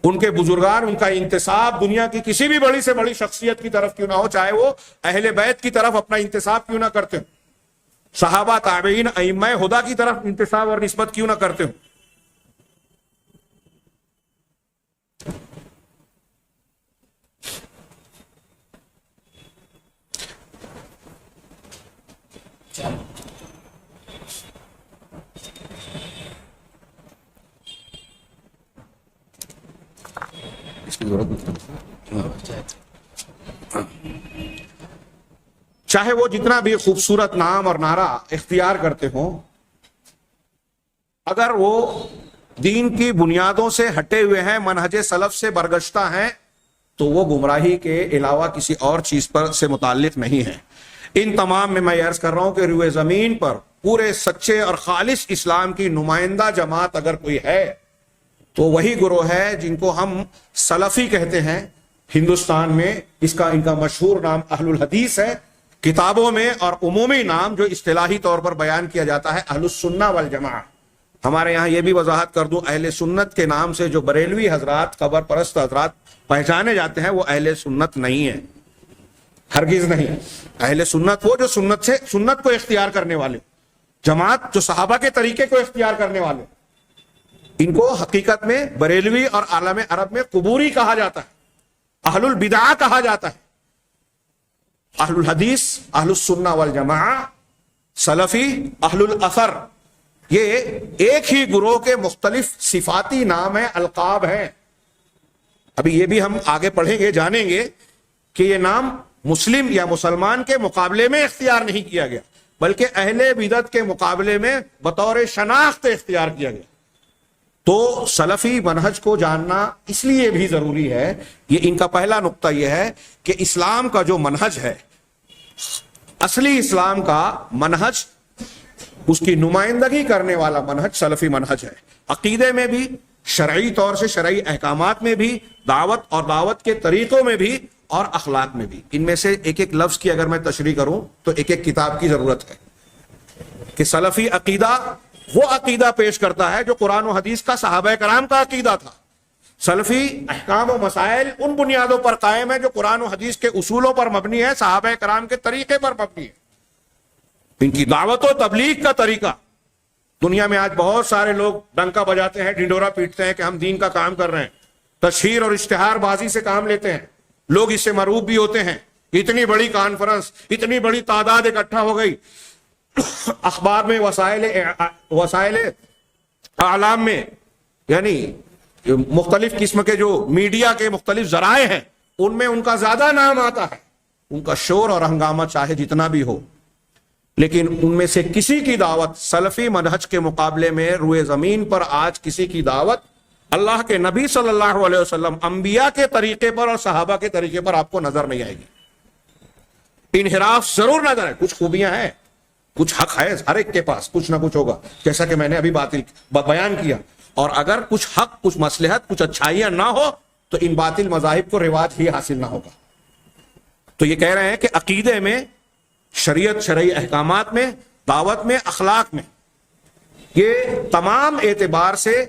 ان کے بزرگان، ان کا انتساب دنیا کی کسی بھی بڑی سے بڑی شخصیت کی طرف کیوں نہ ہو، چاہے وہ اہل بیت کی طرف اپنا انتساب کیوں نہ کرتے ہوں، صحابہ، تابعین، ائمہ ہدی کی طرف انتساب اور نسبت کیوں نہ کرتے ہوں، چاہے وہ جتنا بھی خوبصورت نام اور نعرہ اختیار کرتے ہوں، اگر وہ دین کی بنیادوں سے ہٹے ہوئے ہیں، منہج سلف سے برگشتہ ہیں، تو وہ گمراہی کے علاوہ کسی اور چیز پر سے متعلق نہیں ہے۔ ان تمام میں یہ عرض کر رہا ہوں کہ روئے زمین پر پورے سچے اور خالص اسلام کی نمائندہ جماعت اگر کوئی ہے تو وہی گروہ ہے جن کو ہم سلفی کہتے ہیں۔ ہندوستان میں ان کا مشہور نام اہل الحدیث ہے، کتابوں میں اور عمومی نام جو اصطلاحی طور پر بیان کیا جاتا ہے اہل السنہ والجماعہ۔ ہمارے یہاں یہ بھی وضاحت کر دوں، اہل سنت کے نام سے جو بریلوی حضرات، قبر پرست حضرات پہچانے جاتے ہیں، وہ اہل سنت نہیں ہیں، ہرگز نہیں۔ اہل سنت وہ جو سنت کو اختیار کرنے والے، جماعت جو صحابہ کے طریقے کو اختیار کرنے والے، ان کو حقیقت میں بریلوی اور عالم عرب میں قبوری کہا جاتا ہے، اہل البدع کہا جاتا ہے۔ اہل الحدیث، اہل السنہ والجماعہ، سلفی، اہل الاثر، یہ ایک ہی گروہ کے مختلف صفاتی نام ہیں، القاب ہیں۔ ابھی یہ بھی ہم آگے پڑھیں گے، جانیں گے کہ یہ نام مسلم یا مسلمان کے مقابلے میں اختیار نہیں کیا گیا، بلکہ اہل بدعت کے مقابلے میں بطور شناخت اختیار کیا گیا۔ تو سلفی منہج کو جاننا اس لیے بھی ضروری ہے، یہ ان کا پہلا نقطہ یہ ہے کہ اسلام کا جو منہج ہے، اصلی اسلام کا منہج، اس کی نمائندگی کرنے والا منہج سلفی منہج ہے، عقیدے میں بھی، شرعی طور سے شرعی احکامات میں بھی، دعوت اور دعوت کے طریقوں میں بھی، اور اخلاق میں بھی۔ ان میں سے ایک ایک لفظ کی اگر میں تشریح کروں تو ایک ایک کتاب کی ضرورت ہے کہ سلفی عقیدہ وہ عقیدہ پیش کرتا ہے جو قرآن و حدیث کا صحابہ کرام کا عقیدہ تھا۔ سلفی احکام و مسائل ان بنیادوں پر قائم ہے جو قرآن و حدیث کے اصولوں پر مبنی ہے، صحابہ کرام کے طریقے پر مبنی ہے۔ ان کی دعوت و تبلیغ کا طریقہ، دنیا میں آج بہت سارے لوگ ڈنکا بجاتے ہیں، ڈھنڈورا پیٹتے ہیں کہ ہم دین کا کام کر رہے ہیں، تشہیر اور اشتہار بازی سے کام لیتے ہیں، لوگ اس سے مرعوب بھی ہوتے ہیں۔ اتنی بڑی کانفرنس، اتنی بڑی تعداد اکٹھا ہو گئی، اخبار میں، وسائل اعلام میں، یعنی مختلف قسم کے جو میڈیا کے مختلف ذرائع ہیں، ان میں ان کا زیادہ نام آتا ہے، ان کا شور اور ہنگامہ چاہے جتنا بھی ہو، لیکن ان میں سے کسی کی دعوت سلفی منہج کے مقابلے میں روئے زمین پر آج کسی کی دعوت اللہ کے نبی صلی اللہ علیہ وسلم، انبیاء کے طریقے پر اور صحابہ کے طریقے پر آپ کو نظر نہیں آئے گی۔ انحراف ضرور نظر ہے، کچھ خوبیاں ہیں، کچھ حق ہے، ہر ایک کے پاس کچھ نہ کچھ ہوگا، جیسا کہ میں نے ابھی باطل بیان کیا، اور اگر کچھ حق، کچھ مصلحت، کچھ اچھائیاں نہ ہو تو ان باطل مذاہب کو رواج ہی حاصل نہ ہوگا۔ تو یہ کہہ رہے ہیں کہ عقیدے میں، شریعت، شرعی احکامات میں، دعوت میں، اخلاق میں، یہ تمام اعتبار سے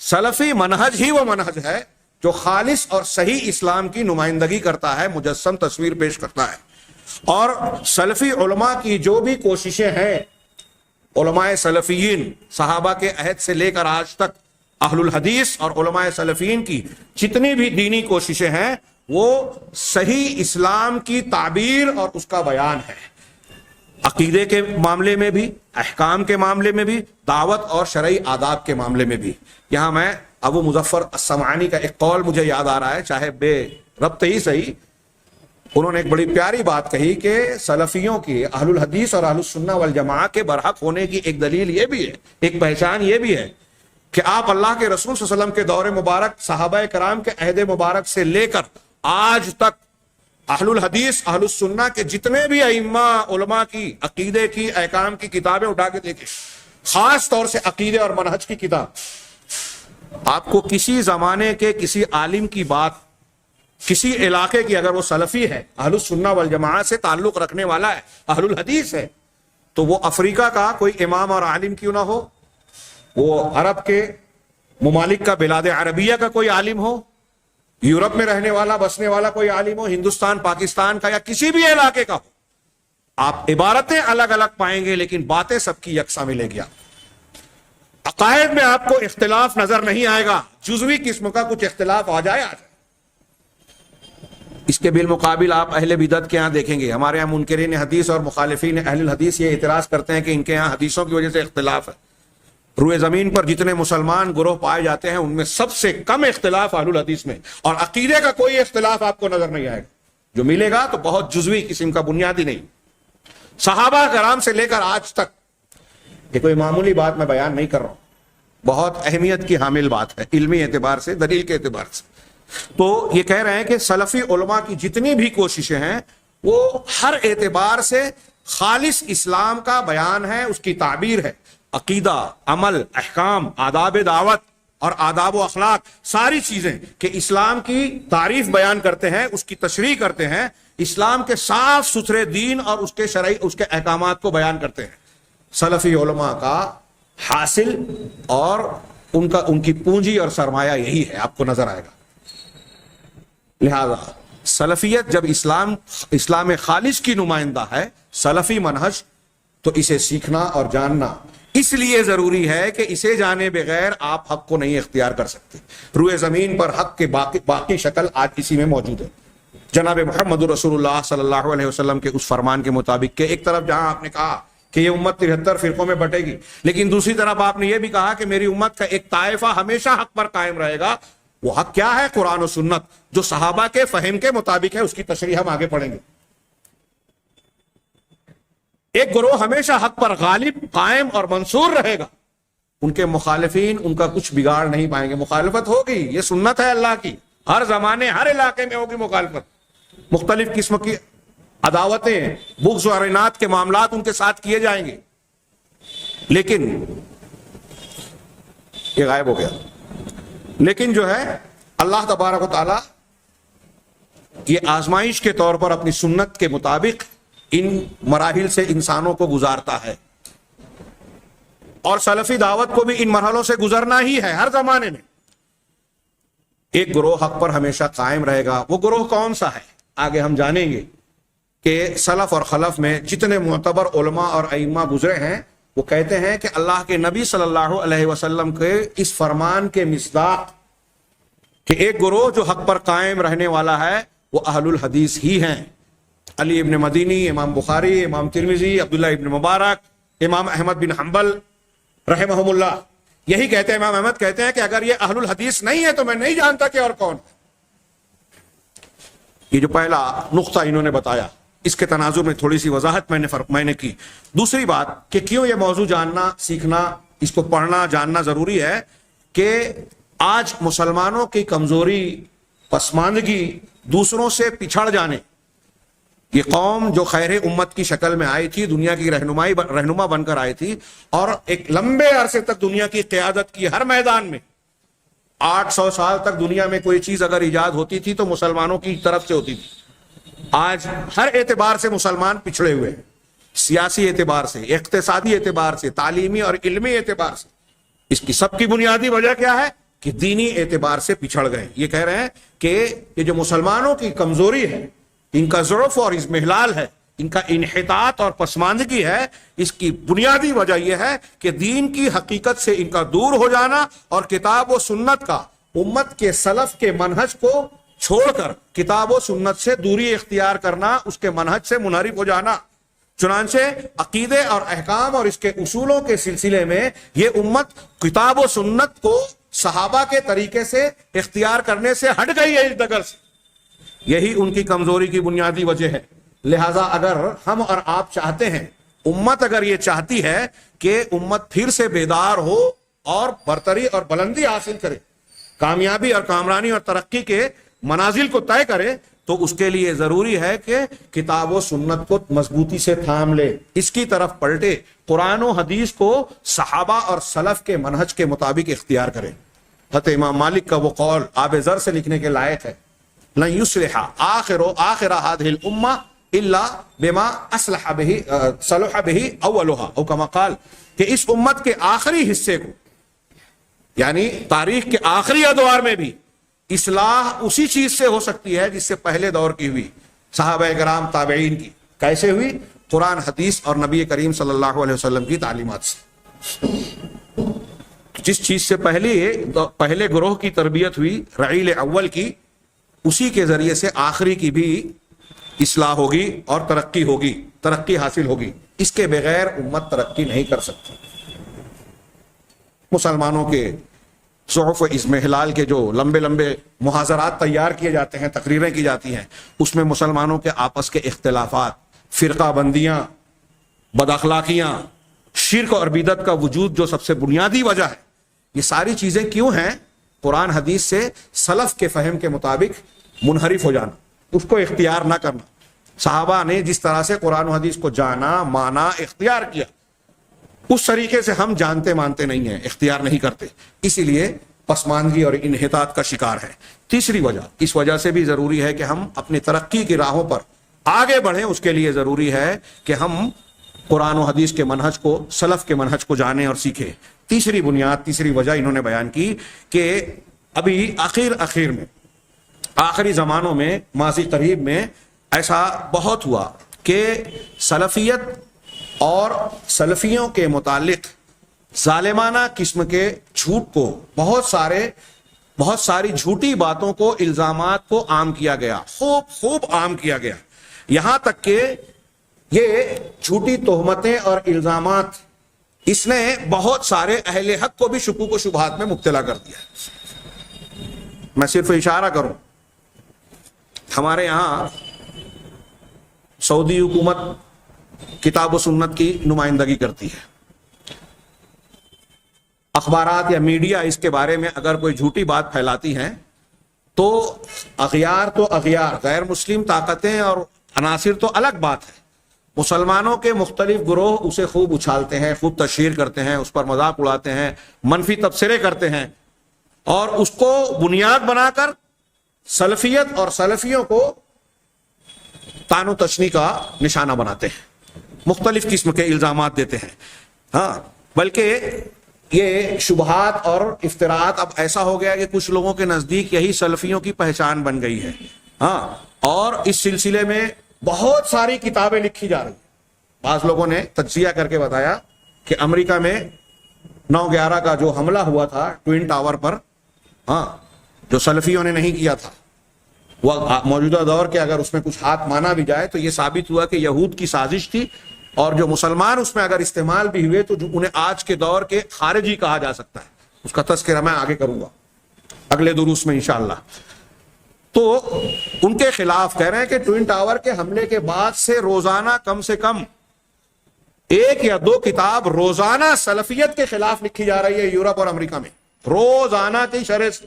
سلفی منہج ہی وہ منہج ہے جو خالص اور صحیح اسلام کی نمائندگی کرتا ہے، مجسم تصویر پیش کرتا ہے۔ اور سلفی علماء کی جو بھی کوششیں ہیں، علماء سلفیین صحابہ کے عہد سے لے کر آج تک، اہل الحدیث اور علماء سلفیین کی جتنی بھی دینی کوششیں ہیں، وہ صحیح اسلام کی تعبیر اور اس کا بیان ہے، عقیدے کے معاملے میں بھی، احکام کے معاملے میں بھی، دعوت اور شرعی آداب کے معاملے میں بھی۔ یہاں میں ابو مظفر السمعانی کا ایک قول مجھے یاد آ رہا ہے، چاہے بے ربط ہی صحیح، انہوں نے ایک بڑی پیاری بات کہی کہ سلفیوں کی، اہل الحدیث اور اہل السنہ والجماعہ کے برحق ہونے کی ایک دلیل یہ بھی ہے، ایک پہچان یہ بھی ہے کہ آپ اللہ کے رسول صلی اللہ علیہ وسلم کے دور مبارک، صحابہ کرام کے عہد مبارک سے لے کر آج تک اہل الحدیث، اہل السنہ کے جتنے بھی ائمہ علماء کی عقیدے کی، احکام کی کتابیں اٹھا کے دیکھیں، خاص طور سے عقیدے اور منہج کی کتاب، آپ کو کسی زمانے کے کسی عالم کی بات، کسی علاقے کی، اگر وہ سلفی ہے، اہل السنہ والجماعہ سے تعلق رکھنے والا ہے، اہل الحدیث ہے، تو وہ افریقہ کا کوئی امام اور عالم کیوں نہ ہو، وہ عرب کے ممالک کا، بلاد عربیہ کا کوئی عالم ہو، یورپ میں رہنے والا، بسنے والا کوئی عالم ہو، ہندوستان، پاکستان کا، یا کسی بھی علاقے کا ہو، آپ عبارتیں الگ الگ پائیں گے لیکن باتیں سب کی یکساں ملے گی۔ عقائد میں آپ کو اختلاف نظر نہیں آئے گا، جزوی قسم کا کچھ اختلاف آ جائے۔ اس کے بالمقابل آپ اہل بدعت کے ہاں دیکھیں گے، ہمارے یہاں منکرین حدیث اور مخالفین اہل الحدیث یہ اعتراض کرتے ہیں کہ ان کے یہاں حدیثوں کی وجہ سے اختلاف ہے۔ روئے زمین پر جتنے مسلمان گروہ پائے جاتے ہیں ان میں سب سے کم اختلاف اہل الحدیث میں، اور عقیدے کا کوئی اختلاف آپ کو نظر نہیں آئے گا، جو ملے گا تو بہت جزوی قسم کا، بنیادی نہیں۔ صحابہ کرام سے لے کر آج تک، یہ کوئی معمولی بات میں بیان نہیں کر رہا ہوں، بہت اہمیت کی حامل بات ہے، علمی اعتبار سے، دلیل کے اعتبار سے۔ تو یہ کہہ رہے ہیں کہ سلفی علماء کی جتنی بھی کوششیں ہیں وہ ہر اعتبار سے خالص اسلام کا بیان ہے، اس کی تعبیر ہے، عقیدہ، عمل، احکام، آداب دعوت اور آداب و اخلاق، ساری چیزیں کہ اسلام کی تعریف بیان کرتے ہیں، اس کی تشریح کرتے ہیں، اسلام کے صاف ستھرے دین اور اس کے شرعی، اس کے احکامات کو بیان کرتے ہیں۔ سلفی علماء کا حاصل اور ان کی پونجی اور سرمایہ یہی ہے، آپ کو نظر آئے گا۔ لہذا سلفیت جب اسلام خالص کی نمائندہ ہے، سلفی منہج، تو اسے سیکھنا اور جاننا اس لیے ضروری ہے کہ اسے جانے بغیر آپ حق کو نہیں اختیار کر سکتے. روئے زمین پر حق کے باقی شکل آج اسی میں موجود ہے. جناب محمد رسول اللہ صلی اللہ علیہ وسلم کے اس فرمان کے مطابق کہ ایک طرف جہاں آپ نے کہا کہ یہ امت 73 فرقوں میں بٹے گی، لیکن دوسری طرف آپ نے یہ بھی کہا کہ میری امت کا ایک طائفہ ہمیشہ حق پر قائم رہے گا. وہ حق کیا ہے؟ قرآن و سنت، جو صحابہ کے فہم کے مطابق ہے. اس کی تشریح ہم آگے پڑھیں گے. ایک گروہ ہمیشہ حق پر غالب، قائم اور منصور رہے گا. ان کے مخالفین ان کا کچھ بگاڑ نہیں پائیں گے. مخالفت ہوگی، یہ سنت ہے اللہ کی، ہر زمانے ہر علاقے میں ہوگی مخالفت. مختلف قسم کی عداوتیں، بغض و عناد کے معاملات ان کے ساتھ کیے جائیں گے. لیکن یہ غائب ہو گیا. لیکن جو ہے اللہ تبارک و تعالی یہ آزمائش کے طور پر اپنی سنت کے مطابق ان مراحل سے انسانوں کو گزارتا ہے. اور سلفی دعوت کو بھی ان مرحلوں سے گزرنا ہی ہے. ہر زمانے میں ایک گروہ حق پر ہمیشہ قائم رہے گا. وہ گروہ کون سا ہے آگے ہم جانیں گے کہ سلف اور خلف میں جتنے معتبر علماء اور ائمہ گزرے ہیں وہ کہتے ہیں کہ اللہ کے نبی صلی اللہ علیہ وسلم کے اس فرمان کے مصداق کہ ایک گروہ جو حق پر قائم رہنے والا ہے وہ اہل الحدیث ہی ہیں. علی ابن مدینی، امام بخاری، امام ترمذی، عبداللہ ابن مبارک، امام احمد بن حنبل رحمہم اللہ یہی کہتے ہیں. امام احمد کہتے ہیں کہ اگر یہ اہل الحدیث نہیں ہے تو میں نہیں جانتا کہ اور کون. یہ جو پہلا نقطہ انہوں نے بتایا، اس کے تناظر میں تھوڑی سی وضاحت میں نے کی. دوسری بات کہ کیوں یہ موضوع جاننا، سیکھنا، اس کو پڑھنا، جاننا ضروری ہے کہ آج مسلمانوں کی کمزوری، پسماندگی، دوسروں سے پچھڑ جانے، یہ قوم جو خیر امت کی شکل میں آئی تھی، دنیا کی رہنما بن کر آئی تھی اور ایک لمبے عرصے تک دنیا کی قیادت کی ہر میدان میں، 800 سال تک دنیا میں کوئی چیز اگر ایجاد ہوتی تھی تو مسلمانوں کی طرف سے ہوتی تھی. آج ہر اعتبار سے مسلمان پچھڑے ہوئے ہیں. سیاسی اعتبار سے، اقتصادی اعتبار سے، تعلیمی اور علمی اعتبار سے. اس کی سب کی بنیادی وجہ کیا ہے کہ دینی اعتبار سے پچھڑ گئے. یہ کہہ رہے ہیں کہ یہ جو مسلمانوں کی کمزوری ہے، ان کا ضعف اور اضمحلال ہے، ان کا انحطاط اور پسماندگی ہے، اس کی بنیادی وجہ یہ ہے کہ دین کی حقیقت سے ان کا دور ہو جانا اور کتاب و سنت کا، امت کے سلف کے منہج کو چھوڑ کر کتاب و سنت سے دوری اختیار کرنا، اس کے منہج سے منحرف ہو جانا. چنانچہ عقیدے اور احکام اور اس کے اصولوں کے سلسلے میں یہ امت کتاب و سنت کو صحابہ کے طریقے سے اختیار کرنے سے ہٹ گئی ہے اس ڈگر سے. یہی ان کی کمزوری کی بنیادی وجہ ہے. لہذا اگر ہم اور آپ چاہتے ہیں، امت اگر یہ چاہتی ہے کہ امت پھر سے بیدار ہو اور برتری اور بلندی حاصل کرے، کامیابی اور کامرانی اور ترقی کے منازل کو طے کرے، تو اس کے لیے ضروری ہے کہ کتاب و سنت کو مضبوطی سے تھام لے، اس کی طرف پلٹے، قرآن و حدیث کو صحابہ اور سلف کے منہج کے مطابق اختیار کرے. حضرت امام مالک کا وہ قول آب زر سے لکھنے کے لائق ہے، لن یصلح آخر هذه الامه الا بما اصلح به صلح به اولها، او کما قال کہ اس امت کے آخری حصے کو، یعنی تاریخ کے آخری ادوار میں بھی اصلاح اسی چیز سے ہو سکتی ہے جس سے پہلے دور کی ہوئی، صحابہ کرام، تابعین کی. کیسے ہوئی؟ قرآن، حدیث اور نبی کریم صلی اللہ علیہ وسلم کی تعلیمات سے. جس چیز سے پہلے گروہ کی تربیت ہوئی، رعیل اول کی، اسی کے ذریعے سے آخری کی بھی اصلاح ہوگی اور ترقی ہوگی، ترقی حاصل ہوگی. اس کے بغیر امت ترقی نہیں کر سکتی. مسلمانوں کے ضعف و اضمحلال کے جو لمبے لمبے محاضرات تیار کیے جاتے ہیں، تقریریں کی جاتی ہیں، اس میں مسلمانوں کے آپس کے اختلافات، فرقہ بندیاں، بد اخلاقیاں، شرک اور بدعت کا وجود جو سب سے بنیادی وجہ ہے، یہ ساری چیزیں کیوں ہیں؟ قرآن حدیث سے سلف کے فہم کے مطابق منحرف ہو جانا، اس کو اختیار نہ کرنا. صحابہ نے جس طرح سے قرآن و حدیث کو جانا، مانا، اختیار کیا، اس طریقے سے ہم جانتے مانتے نہیں ہیں، اختیار نہیں کرتے، اسی لیے پسماندگی اور انحطاط کا شکار ہے. تیسری وجہ، اس وجہ سے بھی ضروری ہے کہ ہم اپنی ترقی کی راہوں پر آگے بڑھیں. اس کے لیے ضروری ہے کہ ہم قرآن و حدیث کے منہج کو، سلف کے منہج کو جانیں اور سیکھیں. تیسری بنیاد، تیسری وجہ انہوں نے بیان کی کہ ابھی اخیر میں، آخری زمانوں میں، ماضی قریب میں ایسا بہت ہوا کہ سلفیت اور سلفیوں کے متعلق ظالمانہ قسم کے جھوٹ کو، بہت ساری جھوٹی باتوں کو، الزامات کو عام کیا گیا، خوب عام کیا گیا، یہاں تک کہ یہ جھوٹی تہمتیں اور الزامات اس نے بہت سارے اہل حق کو بھی شکوک و شبہات میں مبتلا کر دیا۔ میں صرف اشارہ کروں، ہمارے یہاں سعودی حکومت کتاب و سنت کی نمائندگی کرتی ہے، اخبارات یا میڈیا اس کے بارے میں اگر کوئی جھوٹی بات پھیلاتی ہیں تو اغیار غیر مسلم طاقتیں اور عناصر تو الگ بات ہے، مسلمانوں کے مختلف گروہ اسے خوب اچھالتے ہیں، خوب تشہیر کرتے ہیں، اس پر مذاق اڑاتے ہیں، منفی تبصرے کرتے ہیں، اور اس کو بنیاد بنا کر سلفیت اور سلفیوں کو طعن و تشنیع کا نشانہ بناتے ہیں، مختلف قسم کے الزامات دیتے ہیں۔ ہاں، بلکہ یہ شبہات اور افتراءات اب ایسا ہو گیا کہ کچھ لوگوں کے نزدیک یہی سلفیوں کی پہچان بن گئی ہے۔ ہاں، اور اس سلسلے میں بہت ساری کتابیں لکھی جا رہی ہیں۔ بعض لوگوں نے تجزیہ کر کے بتایا کہ امریکہ میں 9/11 کا جو حملہ ہوا تھا ٹوئن ٹاور پر، ہاں، جو سلفیوں نے نہیں کیا تھا، وہ موجودہ دور کے اگر اس میں کچھ ہاتھ مانا بھی جائے تو یہ ثابت ہوا کہ یہود کی سازش تھی، اور جو مسلمان اس میں اگر استعمال بھی ہوئے تو انہیں آج کے دور کے خارجی کہا جا سکتا ہے۔ اس کا تذکرہ میں آگے کروں گا اگلے دروس میں انشاءاللہ۔ تو ان کے خلاف کہہ رہے ہیں کہ ٹوئن ٹاور کے حملے کے بعد سے روزانہ کم سے کم 1 یا 2 کتاب روزانہ سلفیت کے خلاف لکھی جا رہی ہے یورپ اور امریکہ میں، روزانہ کی شرح سے۔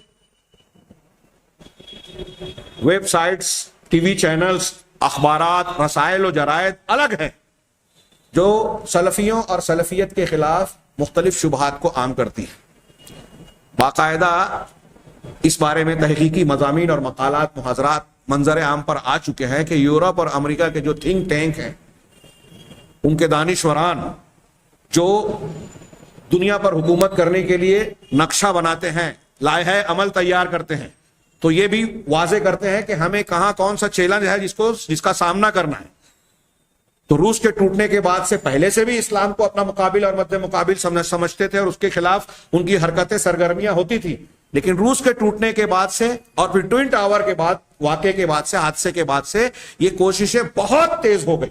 Web sites, T V channels, اخبارات، رسائل و جرائد الگ ہیں جو سلفیوں اور سلفیت کے خلاف مختلف شبہات کو عام کرتی ہیں۔ باقاعدہ اس بارے میں تحقیقی مضامین اور مقالات، محاضرات منظر عام پر آ چکے ہیں کہ یورپ اور امریکہ کے جو تھنک ٹینک ہیں، ان کے دانشوران جو دنیا پر حکومت کرنے کے لیے نقشہ بناتے ہیں، لائحہ عمل تیار کرتے ہیں، تو یہ بھی واضح کرتے ہیں کہ ہمیں کہاں کون سا چیلنج ہے جس کا سامنا کرنا ہے۔ تو روس کے ٹوٹنے کے بعد سے پہلے سے بھی اسلام کو اپنا مقابل اور مد مقابل سمجھتے تھے، اور اس کے خلاف ان کی حرکتیں، سرگرمیاں ہوتی تھی، لیکن روس کے ٹوٹنے کے بعد سے اور پھر ٹوئن ٹاور کے بعد، واقعے کے بعد سے، حادثے کے بعد سے یہ کوششیں بہت تیز ہو گئی،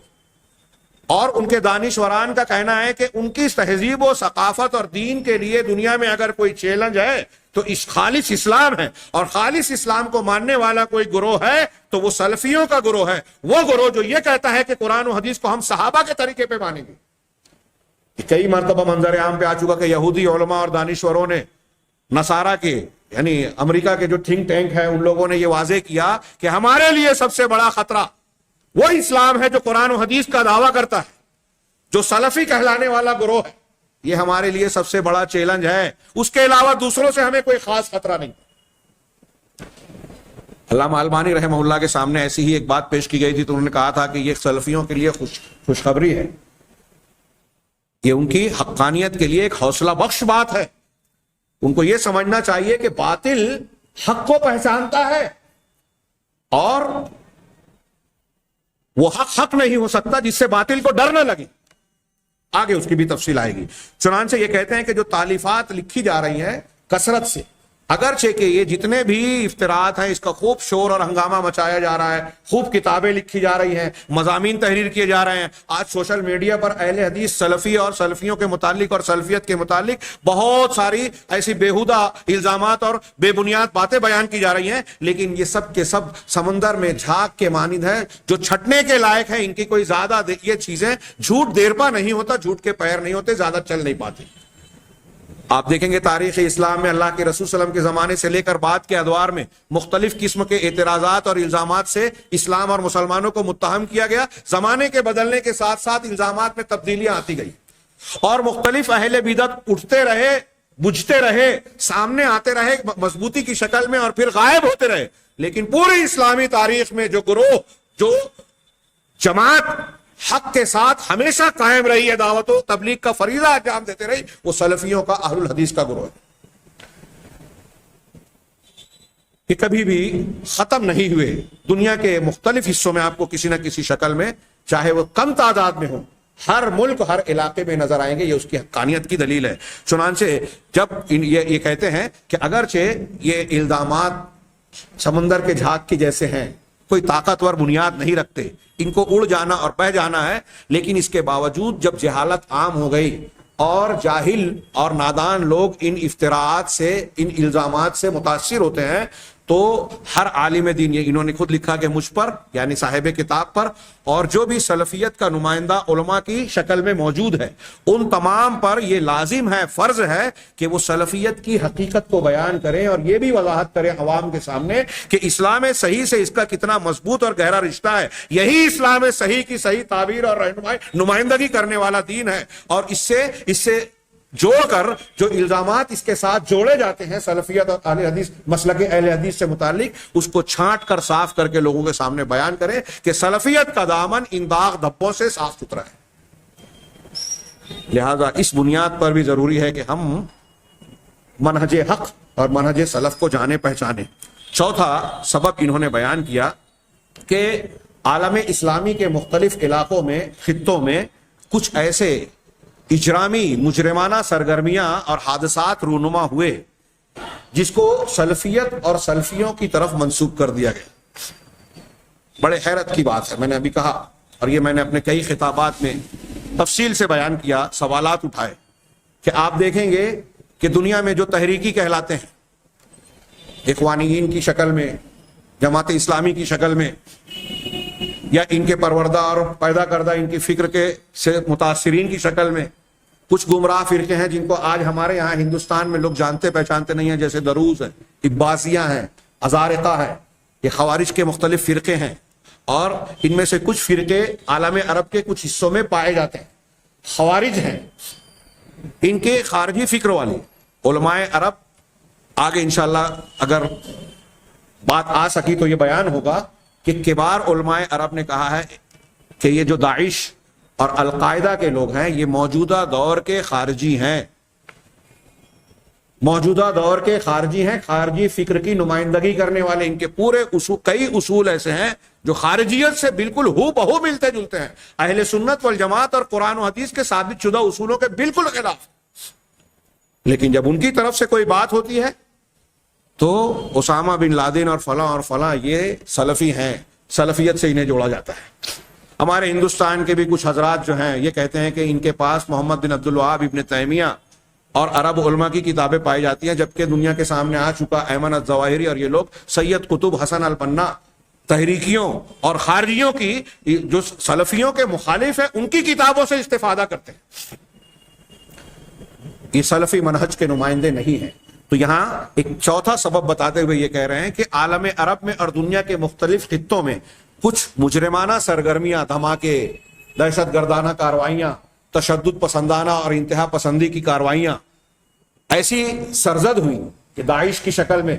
اور ان کے دانشوران کا کہنا ہے کہ ان کی تہذیب و ثقافت اور دین کے لیے دنیا میں اگر کوئی چیلنج ہے تو اس خالص اسلام ہے، اور خالص اسلام کو ماننے والا کوئی گروہ ہے تو وہ سلفیوں کا گروہ ہے، وہ گروہ جو یہ کہتا ہے کہ قرآن و حدیث کو ہم صحابہ کے طریقے پہ مانیں گے۔ کئی مرتبہ منظر عام پہ آ چکا کہ یہودی علماء اور دانشوروں نے نصارہ کے، یعنی امریکہ کے جو تھنک ٹینک ہیں، ان لوگوں نے یہ واضح کیا کہ ہمارے لیے سب سے بڑا خطرہ وہ اسلام ہے جو قرآن و حدیث کا دعویٰ کرتا ہے، جو سلفی کہلانے والا گروہ ہے، یہ ہمارے لیے سب سے بڑا چیلنج ہے، اس کے علاوہ دوسروں سے ہمیں کوئی خاص خطرہ نہیں۔ علامہ البانی رحمہ اللہ کے سامنے ایسی ہی ایک بات پیش کی گئی تھی، تو انہوں نے کہا تھا کہ یہ سلفیوں کے لیے خوشخبری ہے، یہ ان کی حقانیت کے لیے ایک حوصلہ بخش بات ہے۔ ان کو یہ سمجھنا چاہیے کہ باطل حق کو پہچانتا ہے، اور وہ حق نہیں ہو سکتا جس سے باطل کو ڈر نہ لگے۔ آگے اس کی بھی تفصیل آئے گی۔ چنانچہ یہ کہتے ہیں کہ جو تالیفات لکھی جا رہی ہیں کثرت سے، اگرچہ کہ یہ جتنے بھی افطراءات ہیں اس کا خوب شور اور ہنگامہ مچایا جا رہا ہے، خوب کتابیں لکھی جا رہی ہیں، مضامین تحریر کیے جا رہے ہیں، آج سوشل میڈیا پر اہل حدیث سلفی اور سلفیوں کے متعلق اور سلفیت کے متعلق بہت ساری ایسی بیہودہ الزامات اور بے بنیاد باتیں بیان کی جا رہی ہیں، لیکن یہ سب کے سب سمندر میں جھاگ کے مانند ہے جو چھٹنے کے لائق ہے۔ ان کی کوئی زیادہ یہ چیزیں، جھوٹ دیر پا نہیں ہوتا، جھوٹ کے پیر نہیں ہوتے، زیادہ چل نہیں پاتے۔ آپ دیکھیں گے تاریخ اسلام میں اللہ کے رسول صلی اللہ علیہ وسلم کے زمانے سے لے کر بعد کے ادوار میں مختلف قسم کے اعتراضات اور الزامات سے اسلام اور مسلمانوں کو متہم کیا گیا۔ زمانے کے بدلنے کے ساتھ ساتھ الزامات میں تبدیلیاں آتی گئی، اور مختلف اہل بدعت اٹھتے رہے، بجھتے رہے، سامنے آتے رہے مضبوطی کی شکل میں، اور پھر غائب ہوتے رہے، لیکن پوری اسلامی تاریخ میں جو گروہ، جو جماعت حق کے ساتھ ہمیشہ قائم رہی ہے، دعوت و تبلیغ کا فریضہ انجام دیتے رہی، وہ سلفیوں کا، اہل الحدیث کا گروہ ہے۔ کہ کبھی بھی ختم نہیں ہوئے، دنیا کے مختلف حصوں میں آپ کو کسی نہ کسی شکل میں، چاہے وہ کم تعداد میں ہو، ہر ملک ہر علاقے میں نظر آئیں گے. یہ اس کی حقانیت کی دلیل ہے. چنانچہ جب یہ کہتے ہیں کہ اگرچہ یہ الزامات سمندر کے جھاگ کے جیسے ہیں, کوئی طاقتور بنیاد نہیں رکھتے, ان کو اڑ جانا اور بہ جانا ہے, لیکن اس کے باوجود جب جہالت عام ہو گئی اور جاہل اور نادان لوگ ان افتراءات سے, ان الزامات سے متاثر ہوتے ہیں, تو ہر عالم دین, یہ انہوں نے خود لکھا کہ مجھ پر یعنی صاحب کتاب پر اور جو بھی سلفیت کا نمائندہ علماء کی شکل میں موجود ہے, ان تمام پر یہ لازم ہے, فرض ہے کہ وہ سلفیت کی حقیقت کو بیان کریں اور یہ بھی وضاحت کریں عوام کے سامنے کہ اسلام صحیح سے اس کا کتنا مضبوط اور گہرا رشتہ ہے. یہی اسلام صحیح کی صحیح تعبیر اور نمائندگی کرنے والا دین ہے. اور اس سے جوڑ کر جو الزامات اس کے ساتھ جوڑے جاتے ہیں سلفیت اور اہل حدیث, مسلک اہل حدیث سے متعلق, اس کو چھانٹ کر صاف کر کے لوگوں کے سامنے بیان کریں کہ سلفیت کا دامن ان داغ دھبوں سے صاف ستھرا ہے. لہذا اس بنیاد پر بھی ضروری ہے کہ ہم منہج حق اور منہج سلف کو جانے پہچانے. چوتھا سبب انہوں نے بیان کیا کہ عالم اسلامی کے مختلف علاقوں میں, خطوں میں کچھ ایسے اجرامی مجرمانہ سرگرمیاں اور حادثات رونما ہوئے جس کو سلفیت اور سلفیوں کی طرف منسوب کر دیا گیا. بڑے حیرت کی بات ہے, میں نے ابھی کہا اور یہ میں نے اپنے کئی خطابات میں تفصیل سے بیان کیا, سوالات اٹھائے کہ آپ دیکھیں گے کہ دنیا میں جو تحریکی کہلاتے ہیں, اخوانیین کی شکل میں, جماعت اسلامی کی شکل میں, یا ان کے پروردہ اور پیدا کردہ ان کی فکر کے سے متاثرین کی شکل میں, کچھ گمراہ فرقے ہیں جن کو آج ہمارے یہاں ہندوستان میں لوگ جانتے پہچانتے نہیں ہیں, جیسے دروز ہیں, عباسیہ ہیں, ازارقہ ہے, یہ خوارج کے مختلف فرقے ہیں. اور ان میں سے کچھ فرقے عالم عرب کے کچھ حصوں میں پائے جاتے ہیں. خوارج ہیں, ان کے خارجی فکر والے علماء عرب, آگے انشاءاللہ اگر بات آ سکی تو یہ بیان ہوگا کہ کبار علماء عرب نے کہا ہے کہ یہ جو داعش اور القاعدہ کے لوگ ہیں یہ موجودہ دور کے خارجی ہیں, موجودہ دور کے خارجی ہیں, خارجی فکر کی نمائندگی کرنے والے. ان کے پورے کئی اصول ایسے ہیں جو خارجیت سے بالکل ہو بہو ملتے جلتے ہیں, اہل سنت والجماعت اور قرآن و حدیث کے ثابت شدہ اصولوں کے بالکل خلاف. لیکن جب ان کی طرف سے کوئی بات ہوتی ہے تو اسامہ بن لادن اور فلاں یہ سلفی ہیں, سلفیت سے انہیں جوڑا جاتا ہے. ہمارے ہندوستان کے بھی کچھ حضرات جو ہیں یہ کہتے ہیں کہ ان کے پاس محمد بن عبد الوہاب ابن تیمیہ اور عرب علماء کی کتابیں پائی جاتی ہیں, جبکہ دنیا کے سامنے آ چکا ایمن الظواہری اور یہ لوگ سید قطب حسن البنا تحریکیوں اور خارجیوں کی, جو سلفیوں کے مخالف ہیں, ان کی کتابوں سے استفادہ کرتے ہیں. یہ سلفی منہج کے نمائندے نہیں ہیں. تو یہاں ایک چوتھا سبب بتاتے ہوئے یہ کہہ رہے ہیں کہ عالم عرب میں اور دنیا کے مختلف خطوں میں کچھ مجرمانہ سرگرمیاں, دھماکے, دہشت گردانہ کارروائیاں, تشدد پسندانہ اور انتہا پسندی کی کارروائیاں ایسی سرزد ہوئی کہ داعش کی شکل میں,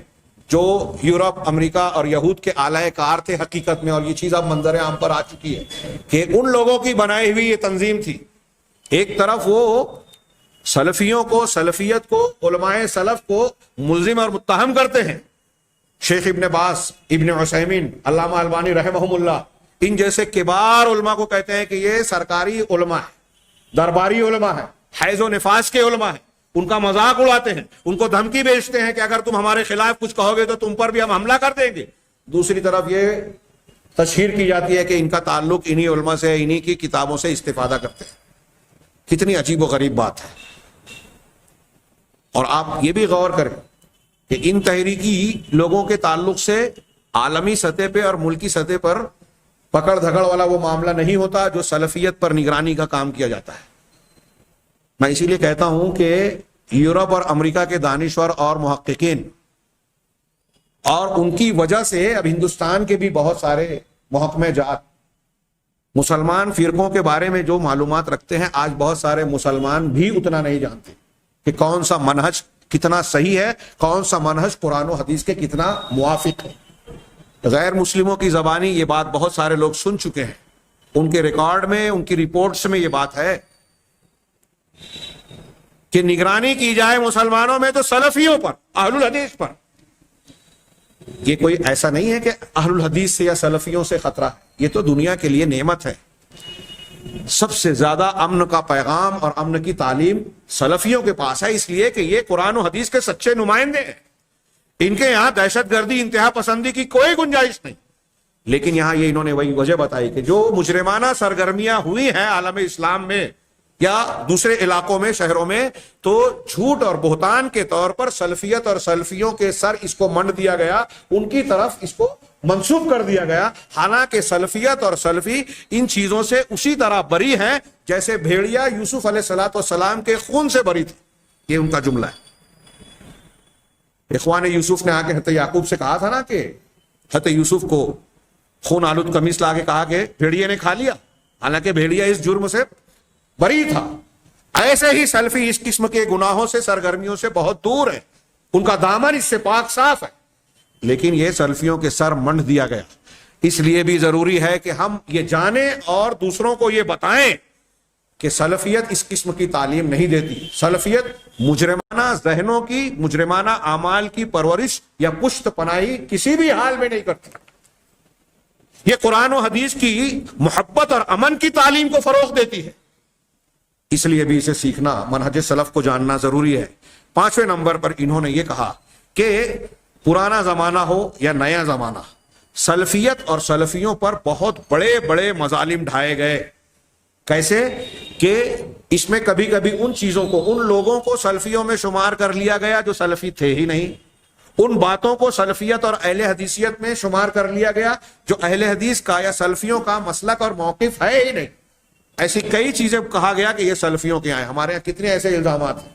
جو یورپ, امریکہ اور یہود کے اعلی کار تھے حقیقت میں, اور یہ چیز اب منظر عام پر آ چکی ہے کہ ان لوگوں کی بنائی ہوئی یہ تنظیم تھی. ایک طرف وہ سلفیوں کو, سلفیت کو, علماء سلف کو ملزم اور متہم کرتے ہیں. شیخ ابن باز, ابن عثیمین, علامہ البانی رحمہم اللہ, ان جیسے کبار علماء کو کہتے ہیں کہ یہ سرکاری علماء ہے, درباری علماء ہے, حیض و نفاس کے علماء ہیں. ان کا مذاق اڑاتے ہیں, ان کو دھمکی بھیجتے ہیں کہ اگر تم ہمارے خلاف کچھ کہو گے تو تم پر بھی ہم حملہ کر دیں گے. دوسری طرف یہ تشہیر کی جاتی ہے کہ ان کا تعلق انہی علماء سے, انہی کی کتابوں سے استفادہ کرتے ہیں. کتنی عجیب و غریب بات ہے. اور آپ یہ بھی غور کریں کہ ان تحریکی لوگوں کے تعلق سے عالمی سطح پہ اور ملکی سطح پر پکڑ دھکڑ والا وہ معاملہ نہیں ہوتا جو سلفیت پر نگرانی کا کام کیا جاتا ہے. میں اسی لیے کہتا ہوں کہ یورپ اور امریکہ کے دانشور اور محققین, اور ان کی وجہ سے اب ہندوستان کے بھی بہت سارے محکمہ جات مسلمان فرقوں کے بارے میں جو معلومات رکھتے ہیں, آج بہت سارے مسلمان بھی اتنا نہیں جانتے کہ کون سا منہج کتنا صحیح ہے, کون سا منہج قرآن و حدیث کے کتنا موافق ہے. غیر مسلموں کی زبانی یہ بات بہت سارے لوگ سن چکے ہیں, ان کے ریکارڈ میں, ان کی رپورٹس میں یہ بات ہے کہ نگرانی کی جائے مسلمانوں میں تو سلفیوں پر, اہل الحدیث پر. یہ کوئی ایسا نہیں ہے کہ اہل الحدیث سے یا سلفیوں سے خطرہ ہے, یہ تو دنیا کے لیے نعمت ہے. سب سے زیادہ امن کا پیغام اور امن کی تعلیم سلفیوں کے پاس ہے، اس لیے کہ یہ قرآن و حدیث کے سچے نمائندے ہیں۔ ان کے یہاں دہشت گردی، انتہا پسندی کی کوئی گنجائش نہیں۔ لیکن یہاں یہ انہوں نے وہی وجہ بتائی کہ جو مجرمانہ سرگرمیاں ہوئی ہیں عالم اسلام میں یا دوسرے علاقوں میں، شہروں میں، تو جھوٹ اور بہتان کے طور پر سلفیت اور سلفیوں کے سر اس کو منڈ دیا گیا، ان کی طرف اس کو منسوب کر دیا گیا، حالانکہ سلفیت اور سلفی ان چیزوں سے اسی طرح بری ہیں جیسے بھیڑیا یوسف علیہ السلام کے خون سے بری تھی۔ یہ ان کا جملہ ہے۔ اخوان یوسف نے آ کے حضرت یعقوب سے کہا تھا نا کہ حضرت یوسف کو خون آلود قمیص لا کے کہا کہ بھیڑیے نے کھا لیا، حالانکہ بھیڑیا اس جرم سے بری تھا۔ ایسے ہی سلفی اس قسم کے گناہوں سے، سرگرمیوں سے بہت دور ہے، ان کا دامن اس سے پاک صاف ہے، لیکن یہ سلفیوں کے سر منڈ دیا گیا۔ اس لیے بھی ضروری ہے کہ ہم یہ جانیں اور دوسروں کو یہ بتائیں کہ سلفیت اس قسم کی تعلیم نہیں دیتی۔ سلفیت مجرمانہ ذہنوں کی، مجرمانہ اعمال کی پرورش یا پشت پناہی کسی بھی حال میں نہیں کرتی۔ یہ قرآن و حدیث کی محبت اور امن کی تعلیم کو فروغ دیتی ہے۔ اس لیے بھی اسے سیکھنا، منہج سلف کو جاننا ضروری ہے۔ 5ویں نمبر پر انہوں نے یہ کہا کہ پرانا زمانہ ہو یا نیا زمانہ، سلفیت اور سلفیوں پر بہت بڑے بڑے مظالم ڈھائے گئے۔ کیسے کہ اس میں کبھی کبھی ان چیزوں کو، ان لوگوں کو سلفیوں میں شمار کر لیا گیا جو سلفی تھے ہی نہیں، ان باتوں کو سلفیت اور اہل حدیثیت میں شمار کر لیا گیا جو اہل حدیث کا یا سلفیوں کا مسلک اور موقف ہے ہی نہیں۔ ایسی کئی چیزیں کہا گیا کہ یہ سلفیوں کے ہیں۔ ہمارے یہاں کتنے ایسے الزامات ہیں،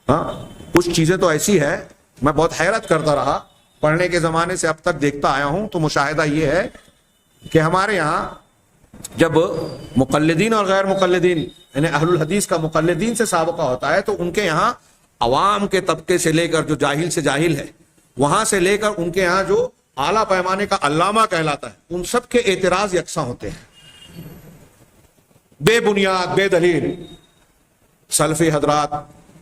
ہاں کچھ چیزیں تو ایسی ہے، میں بہت حیرت کرتا رہا، پڑھنے کے زمانے سے اب تک دیکھتا آیا ہوں، تو مشاہدہ یہ ہے کہ ہمارے یہاں جب مقلدین اور غیر مقلدین، یعنی اہل الحدیث کا مقلدین سے سابقہ ہوتا ہے، تو ان کے یہاں عوام کے طبقے سے لے کر جو جاہل سے جاہل ہے، وہاں سے لے کر ان کے یہاں جو اعلیٰ پیمانے کا علامہ کہلاتا ہے، ان سب کے اعتراض یکساں ہوتے ہیں، بے بنیاد، بے دلیل۔ سلفی حضرات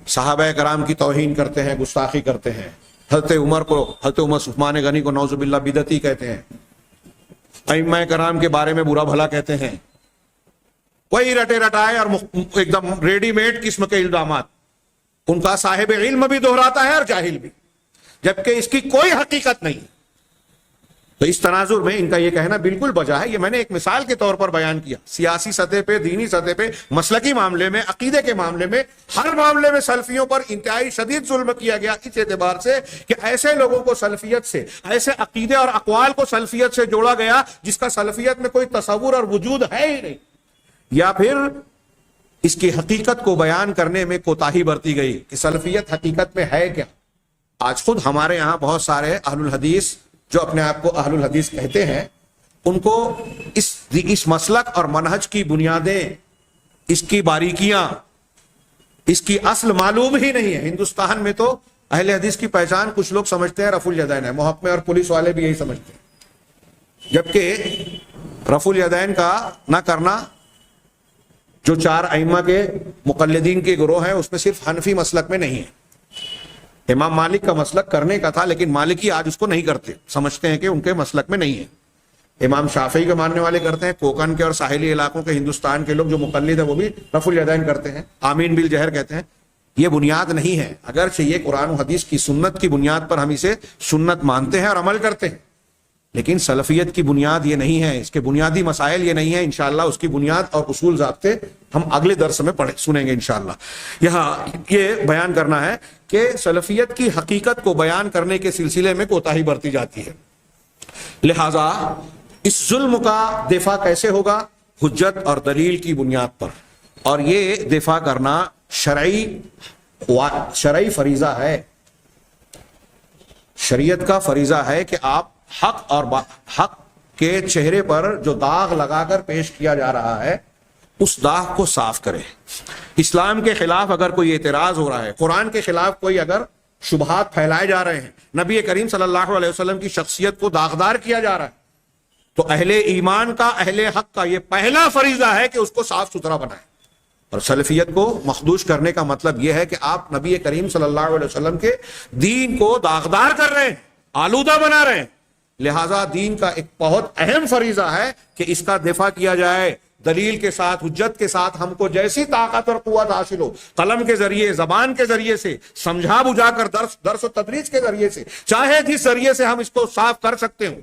صحابہ کرام کی توہین کرتے ہیں، گستاخی کرتے ہیں، حضرت عمر عثمان غنی کو نعوذ باللہ بدعتی کہتے ہیں، ائمہ کرام کے بارے میں برا بھلا کہتے ہیں، وہی رٹے رٹائے اور ایک دم ریڈی میڈ قسم کے الزامات۔ ان کا صاحب علم بھی دہراتا ہے اور جاہل بھی، جبکہ اس کی کوئی حقیقت نہیں۔ تو اس تناظر میں ان کا یہ کہنا بالکل بجا ہے۔ یہ میں نے ایک مثال کے طور پر بیان کیا۔ سیاسی سطح پہ، دینی سطح پہ، مسلکی معاملے میں، عقیدے کے معاملے میں، ہر معاملے میں سلفیوں پر انتہائی شدید ظلم کیا گیا، اس اعتبار سے کہ ایسے لوگوں کو سلفیت سے، ایسے عقیدے اور اقوال کو سلفیت سے جوڑا گیا جس کا سلفیت میں کوئی تصور اور وجود ہے ہی نہیں، یا پھر اس کی حقیقت کو بیان کرنے میں کوتاہی برتی گئی کہ سلفیت حقیقت میں ہے کیا۔ آج خود ہمارے یہاں بہت سارے اہل الحدیث جو اپنے آپ کو اہل الحدیث کہتے ہیں، ان کو اس مسلک اور منہج کی بنیادیں، اس کی باریکیاں، اس کی اصل معلوم ہی نہیں ہے۔ ہندوستان میں تو اہل حدیث کی پہچان کچھ لوگ سمجھتے ہیں رفع الیدین ہے، محکمے اور پولیس والے بھی یہی سمجھتے ہیں، جبکہ رفع الیدین کا نہ کرنا جو 4 ائمہ کے مقلدین کے گروہ ہیں اس میں صرف حنفی مسلک میں نہیں ہے۔ امام مالک کا مسلک کرنے کا تھا، لیکن مالکی آج اس کو نہیں کرتے، سمجھتے ہیں کہ ان کے مسلک میں نہیں ہے۔ امام شافعی کے ماننے والے کرتے ہیں، کوکن کے اور ساحلی علاقوں کے ہندوستان کے لوگ جو مقلد ہیں وہ بھی رفع الیدین کرتے ہیں، آمین بالجہر کہتے ہیں۔ یہ بنیاد نہیں ہے، اگرچہ یہ قرآن و حدیث کی سنت کی بنیاد پر ہم اسے سنت مانتے ہیں اور عمل کرتے ہیں، لیکن سلفیت کی بنیاد یہ نہیں ہے، اس کے بنیادی مسائل یہ نہیں ہے۔ انشاءاللہ اس کی بنیاد اور اصول ضابطے ہم اگلے درس میں سنیں گے انشاءاللہ۔ یہاں یہ بیان کرنا ہے کہ سلفیت کی حقیقت کو بیان کرنے کے سلسلے میں کوتاہی برتی جاتی ہے، لہذا اس ظلم کا دفاع کیسے ہوگا؟ حجت اور دلیل کی بنیاد پر، اور یہ دفاع کرنا شرعی فریضہ ہے، شریعت کا فریضہ ہے کہ آپ حق اور حق کے چہرے پر جو داغ لگا کر پیش کیا جا رہا ہے اس داغ کو صاف کرے۔ اسلام کے خلاف اگر کوئی اعتراض ہو رہا ہے، قرآن کے خلاف کوئی اگر شبہات پھیلائے جا رہے ہیں، نبی کریم صلی اللہ علیہ وسلم کی شخصیت کو داغدار کیا جا رہا ہے، تو اہل ایمان کا، اہل حق کا یہ پہلا فریضہ ہے کہ اس کو صاف ستھرا بنائیں۔ اور سلفیت کو مخدوش کرنے کا مطلب یہ ہے کہ آپ نبی کریم صلی اللہ علیہ وسلم کے دین کو داغدار کر رہے ہیں، آلودہ بنا رہے ہیں۔ لہذا دین کا ایک بہت اہم فریضہ ہے کہ اس کا دفاع کیا جائے، دلیل کے ساتھ، حجت کے ساتھ ہم کو جیسی طاقت اور قوت حاصل ہو، قلم کے ذریعے، زبان کے ذریعے سے، سمجھا بجھا کر، درس و تدریس کے ذریعے سے، چاہے جس ذریعے سے ہم اس کو صاف کر سکتے ہوں،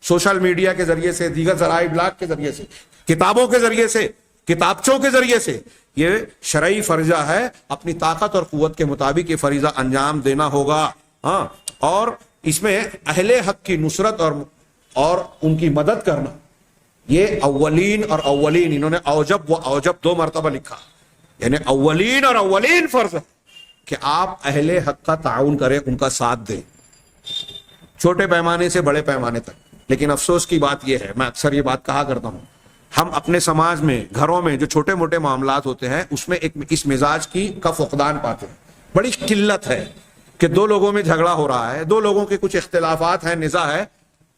سوشل میڈیا کے ذریعے سے، دیگر ذرائع ابلاغ کے ذریعے سے، کتابوں کے ذریعے سے، کتابچوں کے ذریعے سے، یہ شرعی فریضہ ہے، اپنی طاقت اور قوت کے مطابق یہ فریضہ انجام دینا ہوگا۔ ہاں، اور اس میں اہل حق کی نصرت اور ان کی مدد کرنا، یہ اولین اور اولین، انہوں نے اوجب و اوجب 2 مرتبہ لکھا، یعنی اولین اور اولین فرض ہے کہ آپ اہل حق کا تعاون کریں، ان کا ساتھ دیں، چھوٹے پیمانے سے بڑے پیمانے تک۔ لیکن افسوس کی بات یہ ہے، میں اکثر یہ بات کہا کرتا ہوں، ہم اپنے سماج میں، گھروں میں جو چھوٹے موٹے معاملات ہوتے ہیں اس میں اس مزاج کا فقدان پاتے ہیں۔ بڑی قلت ہے کہ 2 لوگوں میں جھگڑا ہو رہا ہے، 2 لوگوں کے کچھ اختلافات ہیں، نزاع ہے،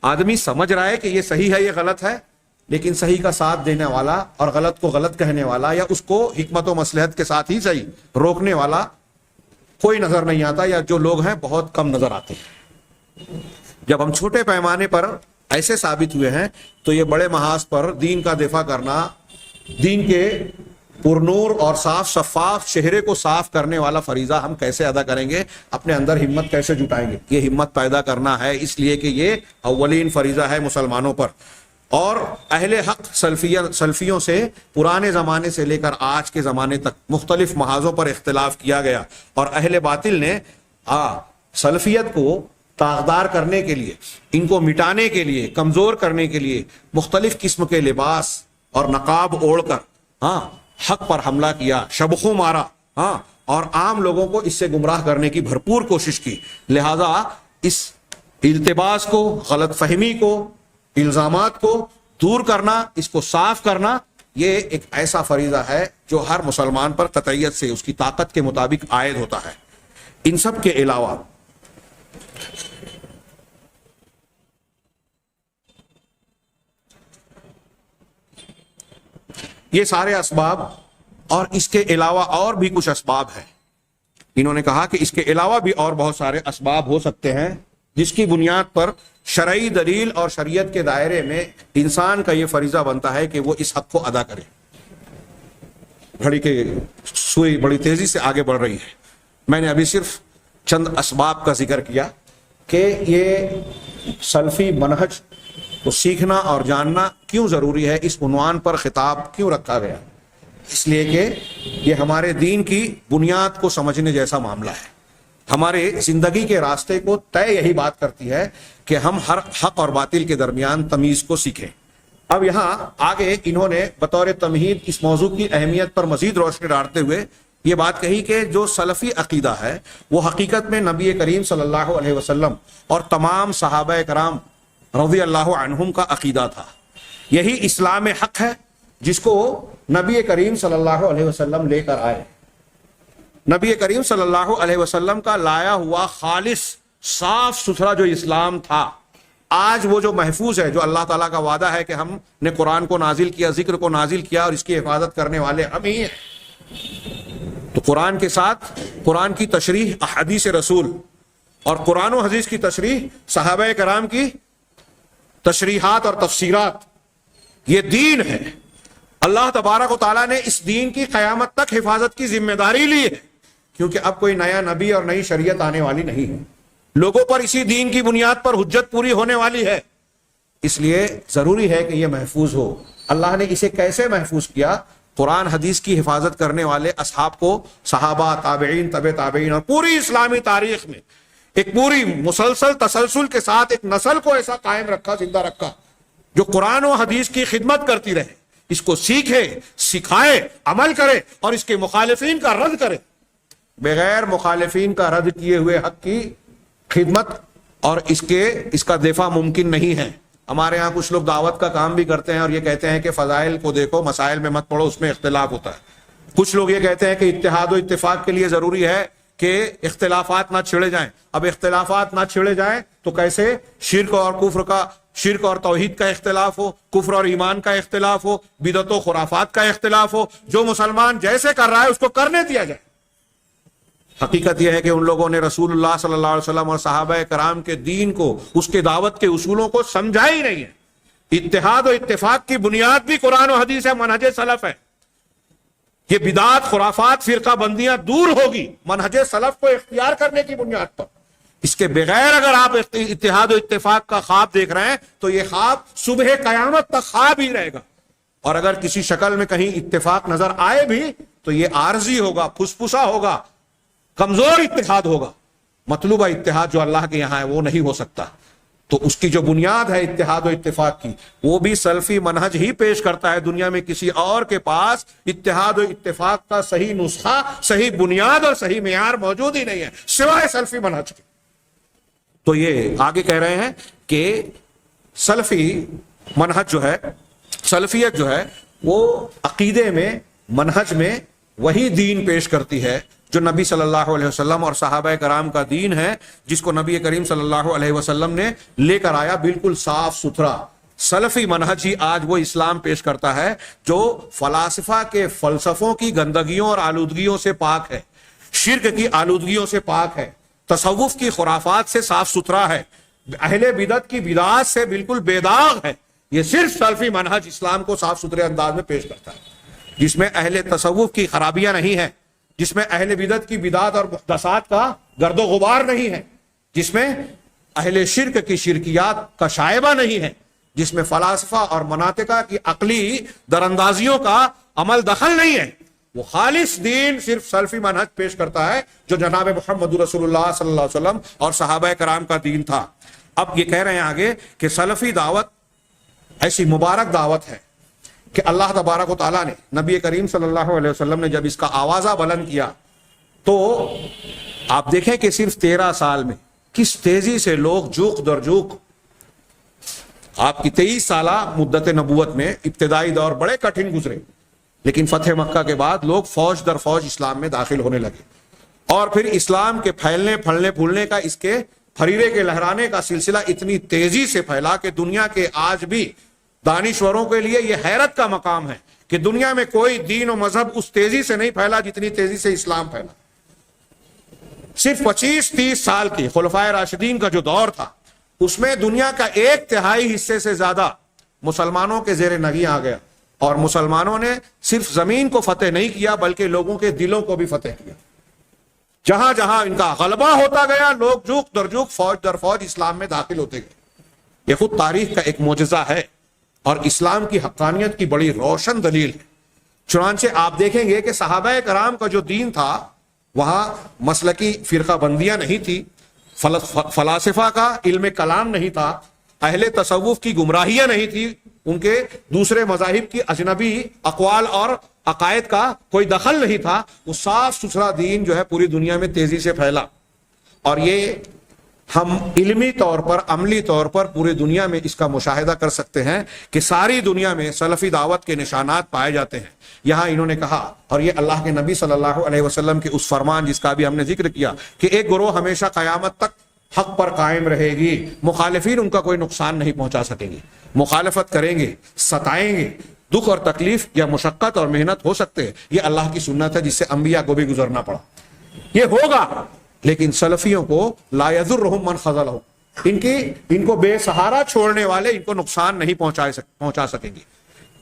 آدمی سمجھ رہا ہے کہ یہ صحیح ہے، یہ غلط ہے، لیکن صحیح کا ساتھ دینے والا اور غلط کو غلط کہنے والا، یا اس کو حکمت و مصلحت کے ساتھ ہی صحیح روکنے والا کوئی نظر نہیں آتا، یا جو لوگ ہیں بہت کم نظر آتے ہیں۔ جب ہم چھوٹے پیمانے پر ایسے ثابت ہوئے ہیں تو یہ بڑے محاذ پر دین کا دفاع کرنا، دین کے پرنور اور صاف شفاف چہرے کو صاف کرنے والا فریضہ ہم کیسے ادا کریں گے، اپنے اندر ہمت کیسے جٹائیں گے؟ یہ ہمت پیدا کرنا ہے، اس لیے کہ یہ اولین فریضہ ہے مسلمانوں پر۔ اور اہل حق سلفیوں سے پرانے زمانے سے لے کر آج کے زمانے تک مختلف محاذوں پر اختلاف کیا گیا، اور اہل باطل نے سلفیت کو داغدار کرنے کے لیے، ان کو مٹانے کے لیے، کمزور کرنے کے لیے مختلف قسم کے لباس اور نقاب اوڑھ کر حق پر حملہ کیا، شبخوں مارا، اور عام لوگوں کو اس سے گمراہ کرنے کی بھرپور کوشش کی۔ لہذا اس التباس کو، غلط فہمی کو، الزامات کو دور کرنا، اس کو صاف کرنا، یہ ایک ایسا فریضہ ہے جو ہر مسلمان پر قطعیت سے اس کی طاقت کے مطابق عائد ہوتا ہے۔ ان سب کے علاوہ یہ سارے اسباب، اور اس کے علاوہ اور بھی کچھ اسباب ہیں، انہوں نے کہا کہ اس کے علاوہ بھی اور بہت سارے اسباب ہو سکتے ہیں جس کی بنیاد پر شرعی دلیل اور شریعت کے دائرے میں انسان کا یہ فریضہ بنتا ہے کہ وہ اس حق کو ادا کرے۔ گھڑی کے سوئی بڑی تیزی سے آگے بڑھ رہی ہے، میں نے ابھی صرف چند اسباب کا ذکر کیا کہ یہ سلفی منہج کو سیکھنا اور جاننا کیوں ضروری ہے، اس عنوان پر خطاب کیوں رکھا گیا؟ اس لیے کہ یہ ہمارے دین کی بنیاد کو سمجھنے جیسا معاملہ ہے، ہمارے زندگی کے راستے کو طے یہی بات کرتی ہے کہ ہم ہر حق اور باطل کے درمیان تمیز کو سیکھیں۔ اب یہاں آگے انہوں نے بطور تمہید اس موضوع کی اہمیت پر مزید روشنی ڈالتے ہوئے یہ بات کہی کہ جو سلفی عقیدہ ہے وہ حقیقت میں نبی کریم صلی اللہ علیہ وسلم اور تمام صحابہ کرام رضی اللہ عنہم کا عقیدہ تھا۔ یہی اسلام حق ہے جس کو نبی کریم صلی اللہ علیہ وسلم لے کر آئے۔ نبی کریم صلی اللہ علیہ وسلم کا لایا ہوا خالص صاف ستھرا جو اسلام تھا، آج وہ جو محفوظ ہے، جو اللہ تعالیٰ کا وعدہ ہے کہ ہم نے قرآن کو نازل کیا، ذکر کو نازل کیا، اور اس کی حفاظت کرنے والے ہم ہی ہیں۔ تو قرآن کے ساتھ قرآن کی تشریح احادیث رسول، اور قرآن و حدیث کی تشریح صحابہ کرام کی تشریحات اور تفسیرات، یہ دین ہے۔ اللہ تبارک و تعالیٰ نے اس دین کی قیامت تک حفاظت کی ذمہ داری لی ہے، کیونکہ اب کوئی نیا نبی اور نئی شریعت آنے والی نہیں ہے، لوگوں پر اسی دین کی بنیاد پر حجت پوری ہونے والی ہے، اس لیے ضروری ہے کہ یہ محفوظ ہو۔ اللہ نے اسے کیسے محفوظ کیا؟ قرآن حدیث کی حفاظت کرنے والے اصحاب کو، صحابہ، تابعین، تبع تابعین، اور پوری اسلامی تاریخ میں ایک پوری مسلسل تسلسل کے ساتھ ایک نسل کو ایسا قائم رکھا، زندہ رکھا، جو قرآن و حدیث کی خدمت کرتی رہے، اس کو سیکھے، سکھائے، عمل کرے، اور اس کے مخالفین کا رد کرے۔ بغیر مخالفین کا رد کیے ہوئے حق کی خدمت اور اس کا دفاع ممکن نہیں ہے۔ ہمارے ہاں کچھ لوگ دعوت کا کام بھی کرتے ہیں اور یہ کہتے ہیں کہ فضائل کو دیکھو، مسائل میں مت پڑھو، اس میں اختلاف ہوتا ہے۔ کچھ لوگ یہ کہتے ہیں کہ اتحاد و اتفاق کے لیے ضروری ہے کہ اختلافات نہ چھڑے جائیں۔ اب اختلافات نہ چھڑے جائیں تو کیسے؟ شرک اور کفر کا، شرک اور توحید کا اختلاف ہو، کفر اور ایمان کا اختلاف ہو، بدعت و خرافات کا اختلاف ہو، جو مسلمان جیسے کر رہا ہے اس کو کرنے دیا جائے۔ حقیقت یہ ہے کہ ان لوگوں نے رسول اللہ صلی اللہ علیہ وسلم اور صحابہ کرام کے دین کو، اس کے دعوت کے اصولوں کو سمجھا ہی نہیں ہے۔ اتحاد و اتفاق کی بنیاد بھی قرآن و حدیث ہے، منہج سلف ہے. یہ بدعات، خرافات، فرقہ بندیاں دور ہوگی منہج سلف کو اختیار کرنے کی بنیاد پر. اس کے بغیر اگر آپ اتحاد و اتفاق کا خواب دیکھ رہے ہیں تو یہ خواب صبح قیامت تک خواب ہی رہے گا. اور اگر کسی شکل میں کہیں اتفاق نظر آئے بھی تو یہ عارضی ہوگا، پھسپھسا ہوگا، کمزور اتحاد ہوگا. مطلوبہ اتحاد جو اللہ کے یہاں ہے وہ نہیں ہو سکتا. تو اس کی جو بنیاد ہے اتحاد و اتفاق کی، وہ بھی سلفی منہج ہی پیش کرتا ہے. دنیا میں کسی اور کے پاس اتحاد و اتفاق کا صحیح نسخہ، صحیح بنیاد اور صحیح معیار موجود ہی نہیں ہے سوائے سلفی منہج کے. تو یہ آگے کہہ رہے ہیں کہ سلفی منہج جو ہے، سلفیت جو ہے وہ عقیدے میں، منہج میں وہی دین پیش کرتی ہے جو نبی صلی اللہ علیہ وسلم اور صحابہ کرام کا دین ہے، جس کو نبی کریم صلی اللہ علیہ وسلم نے لے کر آیا بالکل صاف ستھرا. سلفی منہج ہی آج وہ اسلام پیش کرتا ہے جو فلاسفہ کے فلسفوں کی گندگیوں اور آلودگیوں سے پاک ہے، شرک کی آلودگیوں سے پاک ہے، تصوف کی خرافات سے صاف ستھرا ہے، اہل بدعت کی بدعات سے بالکل بے داغ ہے. یہ صرف سلفی منہج اسلام کو صاف ستھرے انداز میں پیش کرتا ہے، جس میں اہل تصوف کی خرابیاں نہیں ہیں، جس میں اہل بدعت کی بدعات اور محدثات کا گرد و غبار نہیں ہے، جس میں اہل شرک کی شرکیات کا شائبہ نہیں ہے، جس میں فلاسفہ اور مناطقہ کی عقلی دراندازیوں کا عمل دخل نہیں ہے. وہ خالص دین صرف سلفی منہج پیش کرتا ہے جو جناب محمد رسول اللہ صلی اللہ علیہ وسلم اور صحابہ کرام کا دین تھا. اب یہ کہہ رہے ہیں آگے کہ سلفی دعوت ایسی مبارک دعوت ہے کہ اللہ تبارک و تعالیٰ نے، نبی کریم صلی اللہ علیہ وسلم نے جب اس کا آوازہ بلند کیا تو آپ دیکھیں کہ صرف 13 سال میں کس تیزی سے لوگ جوق در جوق. آپ کی 23 سالہ مدت نبوت میں ابتدائی دور بڑے کٹھن گزرے، لیکن فتح مکہ کے بعد لوگ فوج در فوج اسلام میں داخل ہونے لگے، اور پھر اسلام کے پھیلنے، پھلنے پھولنے کا، اس کے پھریرے کے لہرانے کا سلسلہ اتنی تیزی سے پھیلا کہ دنیا کے آج بھی دانشوروں کے لیے یہ حیرت کا مقام ہے کہ دنیا میں کوئی دین و مذہب اس تیزی سے نہیں پھیلا جتنی تیزی سے اسلام پھیلا. صرف 25-30 سال کی خلفائے راشدین کا جو دور تھا، اس میں دنیا کا 1/3 حصے سے زیادہ مسلمانوں کے زیر نگیں آ گیا، اور مسلمانوں نے صرف زمین کو فتح نہیں کیا بلکہ لوگوں کے دلوں کو بھی فتح کیا. جہاں جہاں ان کا غلبہ ہوتا گیا، لوگ جوق در جوق، فوج در فوج اسلام میں داخل ہوتے گئے. یہ خود تاریخ کا ایک معجزہ ہے اور اسلام کی حقانیت کی بڑی روشن دلیل ہے. چنانچہ آپ دیکھیں گے کہ صحابہ کرام کا جو دین تھا وہاں مسلکی فرقہ بندیاں نہیں تھی، فلاسفہ کا علم کلام نہیں تھا، اہل تصوف کی گمراہیاں نہیں تھی، ان کے دوسرے مذاہب کی اجنبی اقوال اور عقائد کا کوئی دخل نہیں تھا. وہ صاف ستھرا دین جو ہے پوری دنیا میں تیزی سے پھیلا، اور یہ ہم علمی طور پر، عملی طور پر پوری دنیا میں اس کا مشاہدہ کر سکتے ہیں کہ ساری دنیا میں سلفی دعوت کے نشانات پائے جاتے ہیں. یہاں انہوں نے کہا، اور یہ اللہ کے نبی صلی اللہ علیہ وسلم کے اس فرمان جس کا بھی ہم نے ذکر کیا کہ ایک گروہ ہمیشہ قیامت تک حق پر قائم رہے گی، مخالفین ان کا کوئی نقصان نہیں پہنچا سکیں گے، مخالفت کریں گے، ستائیں گے، دکھ اور تکلیف یا مشقت اور محنت ہو سکتے ہیں، یہ اللہ کی سنت ہے جس سے انبیاء کو بھی گزرنا پڑا، یہ ہوگا. لیکن سلفیوں کو لا یضرهم من خذلهم، ان کو بے سہارا چھوڑنے والے ان کو نقصان نہیں پہنچا سکیں گے.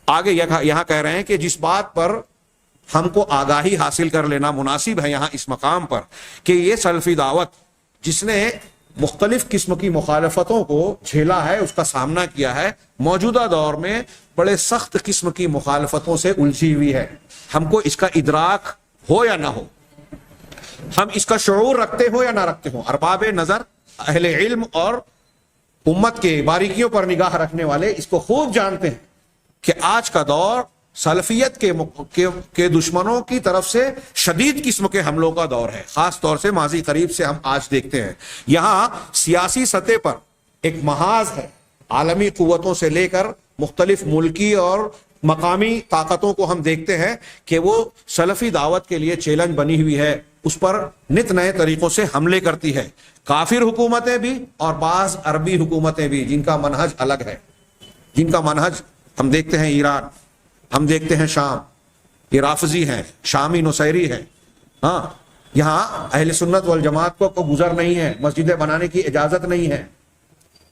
آگے یہاں کہہ رہے ہیں کہ جس بات پر ہم کو آگاہی حاصل کر لینا مناسب ہے یہاں اس مقام پر کہ یہ سلفی دعوت جس نے مختلف قسم کی مخالفتوں کو جھیلا ہے، اس کا سامنا کیا ہے، موجودہ دور میں بڑے سخت قسم کی مخالفتوں سے الجھی ہوئی ہے. ہم کو اس کا ادراک ہو یا نہ ہو، ہم اس کا شعور رکھتے ہو یا نہ رکھتے ہو، ارباب نظر، اہل علم اور امت کے باریکیوں پر نگاہ رکھنے والے اس کو خوب جانتے ہیں کہ آج کا دور سلفیت کے دشمنوں کی طرف سے شدید قسم کے حملوں کا دور ہے. خاص طور سے ماضی قریب سے ہم آج دیکھتے ہیں. یہاں سیاسی سطح پر ایک محاذ ہے، عالمی قوتوں سے لے کر مختلف ملکی اور مقامی طاقتوں کو ہم دیکھتے ہیں کہ وہ سلفی دعوت کے لیے چیلنج بنی ہوئی ہے، اس پر نت نئے طریقوں سے حملے کرتی ہے. کافر حکومتیں بھی اور بعض عربی حکومتیں بھی جن کا منہج الگ ہے، جن کا منہج ہم دیکھتے ہیں ایران، ہم دیکھتے ہیں شام، یہ رافضی ہیں، شامی نصیری ہیں. ہاں، یہاں اہل سنت والجماعت کو گزر نہیں ہے، مسجدیں بنانے کی اجازت نہیں ہے.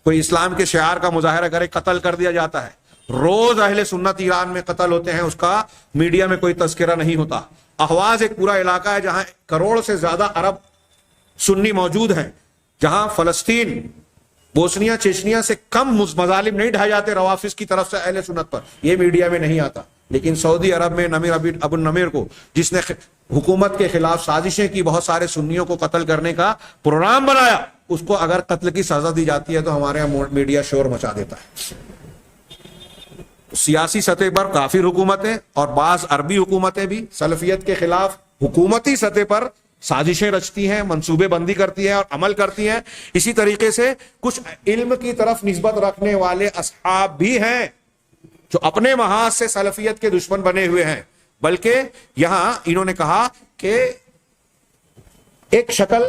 کوئی اسلام کے شعار کا مظاہرہ کرے قتل کر دیا جاتا ہے. روز اہل سنت ایران میں قتل ہوتے ہیں, اس کا میڈیا میں کوئی تذکرہ نہیں ہوتا. احواز ایک پورا علاقہ ہے جہاں 1 کروڑ سے زیادہ عرب سنی موجود ہیں, جہاں فلسطین, بوسنیا, چیچنیا سے کم مظالم نہیں ڈھائے جاتے روافظ کی طرف سے اہل سنت پر. یہ میڈیا میں نہیں آتا. لیکن سعودی عرب میں نمیر ابو النمیر کو, جس نے حکومت کے خلاف سازشیں کی, بہت سارے سنیوں کو قتل کرنے کا پروگرام بنایا, اس کو اگر قتل کی سزا دی جاتی ہے تو ہمارے یہاں میڈیا شور مچا دیتا ہے. سیاسی سطح پر کافر حکومتیں اور بعض عربی حکومتیں بھی سلفیت کے خلاف حکومتی سطح پر سازشیں رچتی ہیں, منصوبے بندی کرتی ہیں اور عمل کرتی ہیں. اسی طریقے سے کچھ علم کی طرف نسبت رکھنے والے اصحاب بھی ہیں جو اپنے محاذ سے سلفیت کے دشمن بنے ہوئے ہیں. بلکہ یہاں انہوں نے کہا کہ ایک شکل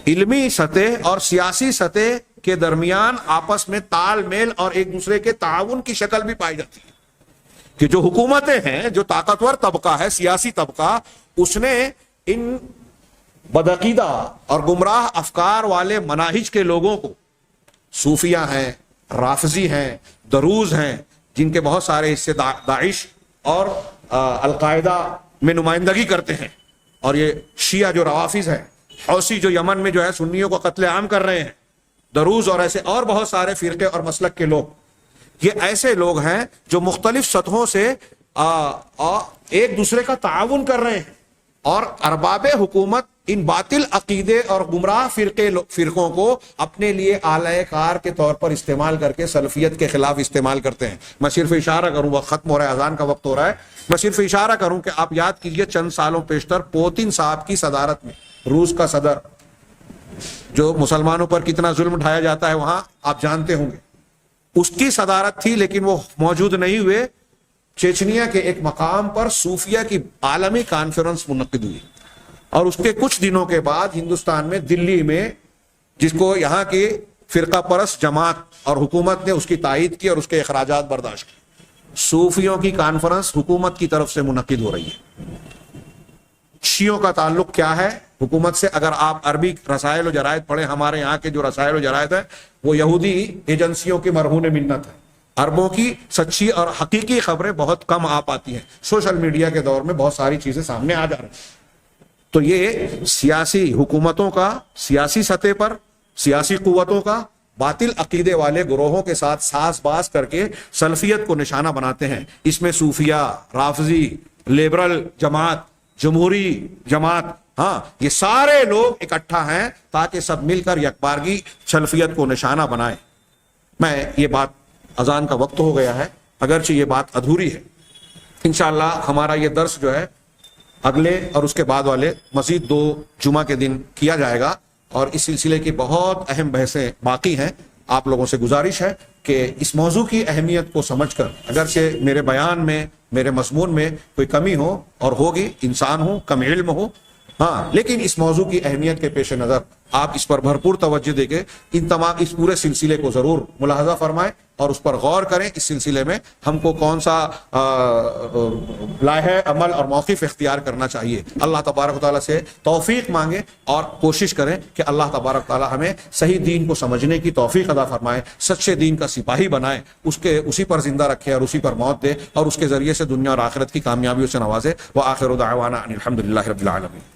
علمی سطح اور سیاسی سطح کے درمیان آپس میں تال میل اور ایک دوسرے کے تعاون کی شکل بھی پائی جاتی ہے کہ جو حکومتیں ہیں, جو طاقتور طبقہ ہے, سیاسی طبقہ, اس نے ان بدعقیدہ اور گمراہ افکار والے مناہج کے لوگوں کو, صوفیہ ہیں, رافضی ہیں, دروز ہیں, جن کے بہت سارے حصے داعش اور القاعدہ میں نمائندگی کرتے ہیں, اور یہ شیعہ جو روافظ ہیں, حوثی جو یمن میں جو ہے سنیوں کو قتل عام کر رہے ہیں, دروز اور ایسے اور بہت سارے فرقے اور مسلک کے لوگ, یہ ایسے لوگ ہیں جو مختلف سطحوں سے ایک دوسرے کا تعاون کر رہے ہیں, اور ارباب حکومت ان باطل عقیدے اور گمراہ فرقوں کو اپنے لیے آلہ کار کے طور پر استعمال کر کے سلفیت کے خلاف استعمال کرتے ہیں. میں صرف اشارہ کروں, وقت ختم ہو رہا ہے, اذان کا وقت ہو رہا ہے, میں صرف اشارہ کروں کہ آپ یاد کیجئے چند سالوں پیشتر پوتن صاحب کی صدارت میں, روس کا صدر, جو مسلمانوں پر کتنا ظلم ڈھایا جاتا ہے وہاں آپ جانتے ہوں گے, اس کی صدارت تھی, لیکن وہ موجود نہیں ہوئے. چیچنیا کے ایک مقام پر صوفیہ کی عالمی کانفرنس منعقد ہوئی, اور اس کے کچھ دنوں کے بعد ہندوستان میں دلی میں, جس کو یہاں کی فرقہ پرست جماعت اور حکومت نے اس کی تائید کی اور اس کے اخراجات برداشت کی, صوفیوں کی کانفرنس حکومت کی طرف سے منعقد ہو رہی ہے. شیعوں کا تعلق کیا ہے حکومت سے؟ اگر آپ عربی رسائل و جرائد پڑھیں, ہمارے یہاں کے جو رسائل و جرائد ہیں وہ یہودی ایجنسیوں کی مرہون منت ہے. عربوں کی سچی اور حقیقی خبریں بہت کم آ پاتی ہیں. سوشل میڈیا کے دور میں بہت ساری چیزیں سامنے آ جا رہی ہیں. تو یہ سیاسی حکومتوں کا, سیاسی سطح پر سیاسی قوتوں کا باطل عقیدے والے گروہوں کے ساتھ ساز باز کر کے سلفیت کو نشانہ بناتے ہیں. اس میں صوفیہ, رافضی, لیبرل جماعت, جمہوری جماعت, ہاں, یہ سارے لوگ اکٹھا ہیں تاکہ سب مل کر یکبارگی سلفیت کو نشانہ بنائیں. میں یہ بات, اذان کا وقت ہو گیا ہے, اگرچہ یہ بات ادھوری ہے, انشاءاللہ ہمارا یہ درس جو ہے اگلے اور اس کے بعد والے مزید 2 جمعہ کے دن کیا جائے گا, اور اس سلسلے کی بہت اہم بحثیں باقی ہیں. آپ لوگوں سے گزارش ہے کہ اس موضوع کی اہمیت کو سمجھ کر, اگرچہ میرے بیان میں, میرے مضمون میں کوئی کمی ہو, اور ہوگی, انسان ہوں, کم علم ہو, ہاں, لیکن اس موضوع کی اہمیت کے پیش نظر آپ اس پر بھرپور توجہ دے کے اس پورے سلسلے کو ضرور ملاحظہ فرمائیں اور اس پر غور کریں. اس سلسلے میں ہم کو کون سا لائحہ عمل اور موقف اختیار کرنا چاہیے. اللہ تبارک و تعالیٰ سے توفیق مانگیں اور کوشش کریں کہ اللہ تبارک و تعالیٰ ہمیں صحیح دین کو سمجھنے کی توفیق عطا فرمائے, سچے دین کا سپاہی بنائے, اسی پر زندہ رکھے اور اسی پر موت دے, اور اس کے ذریعے سے دنیا اور آخرت کی کامیابیوں سے نوازے. وآخر دعوانا ان الحمد للہ رب العالمین.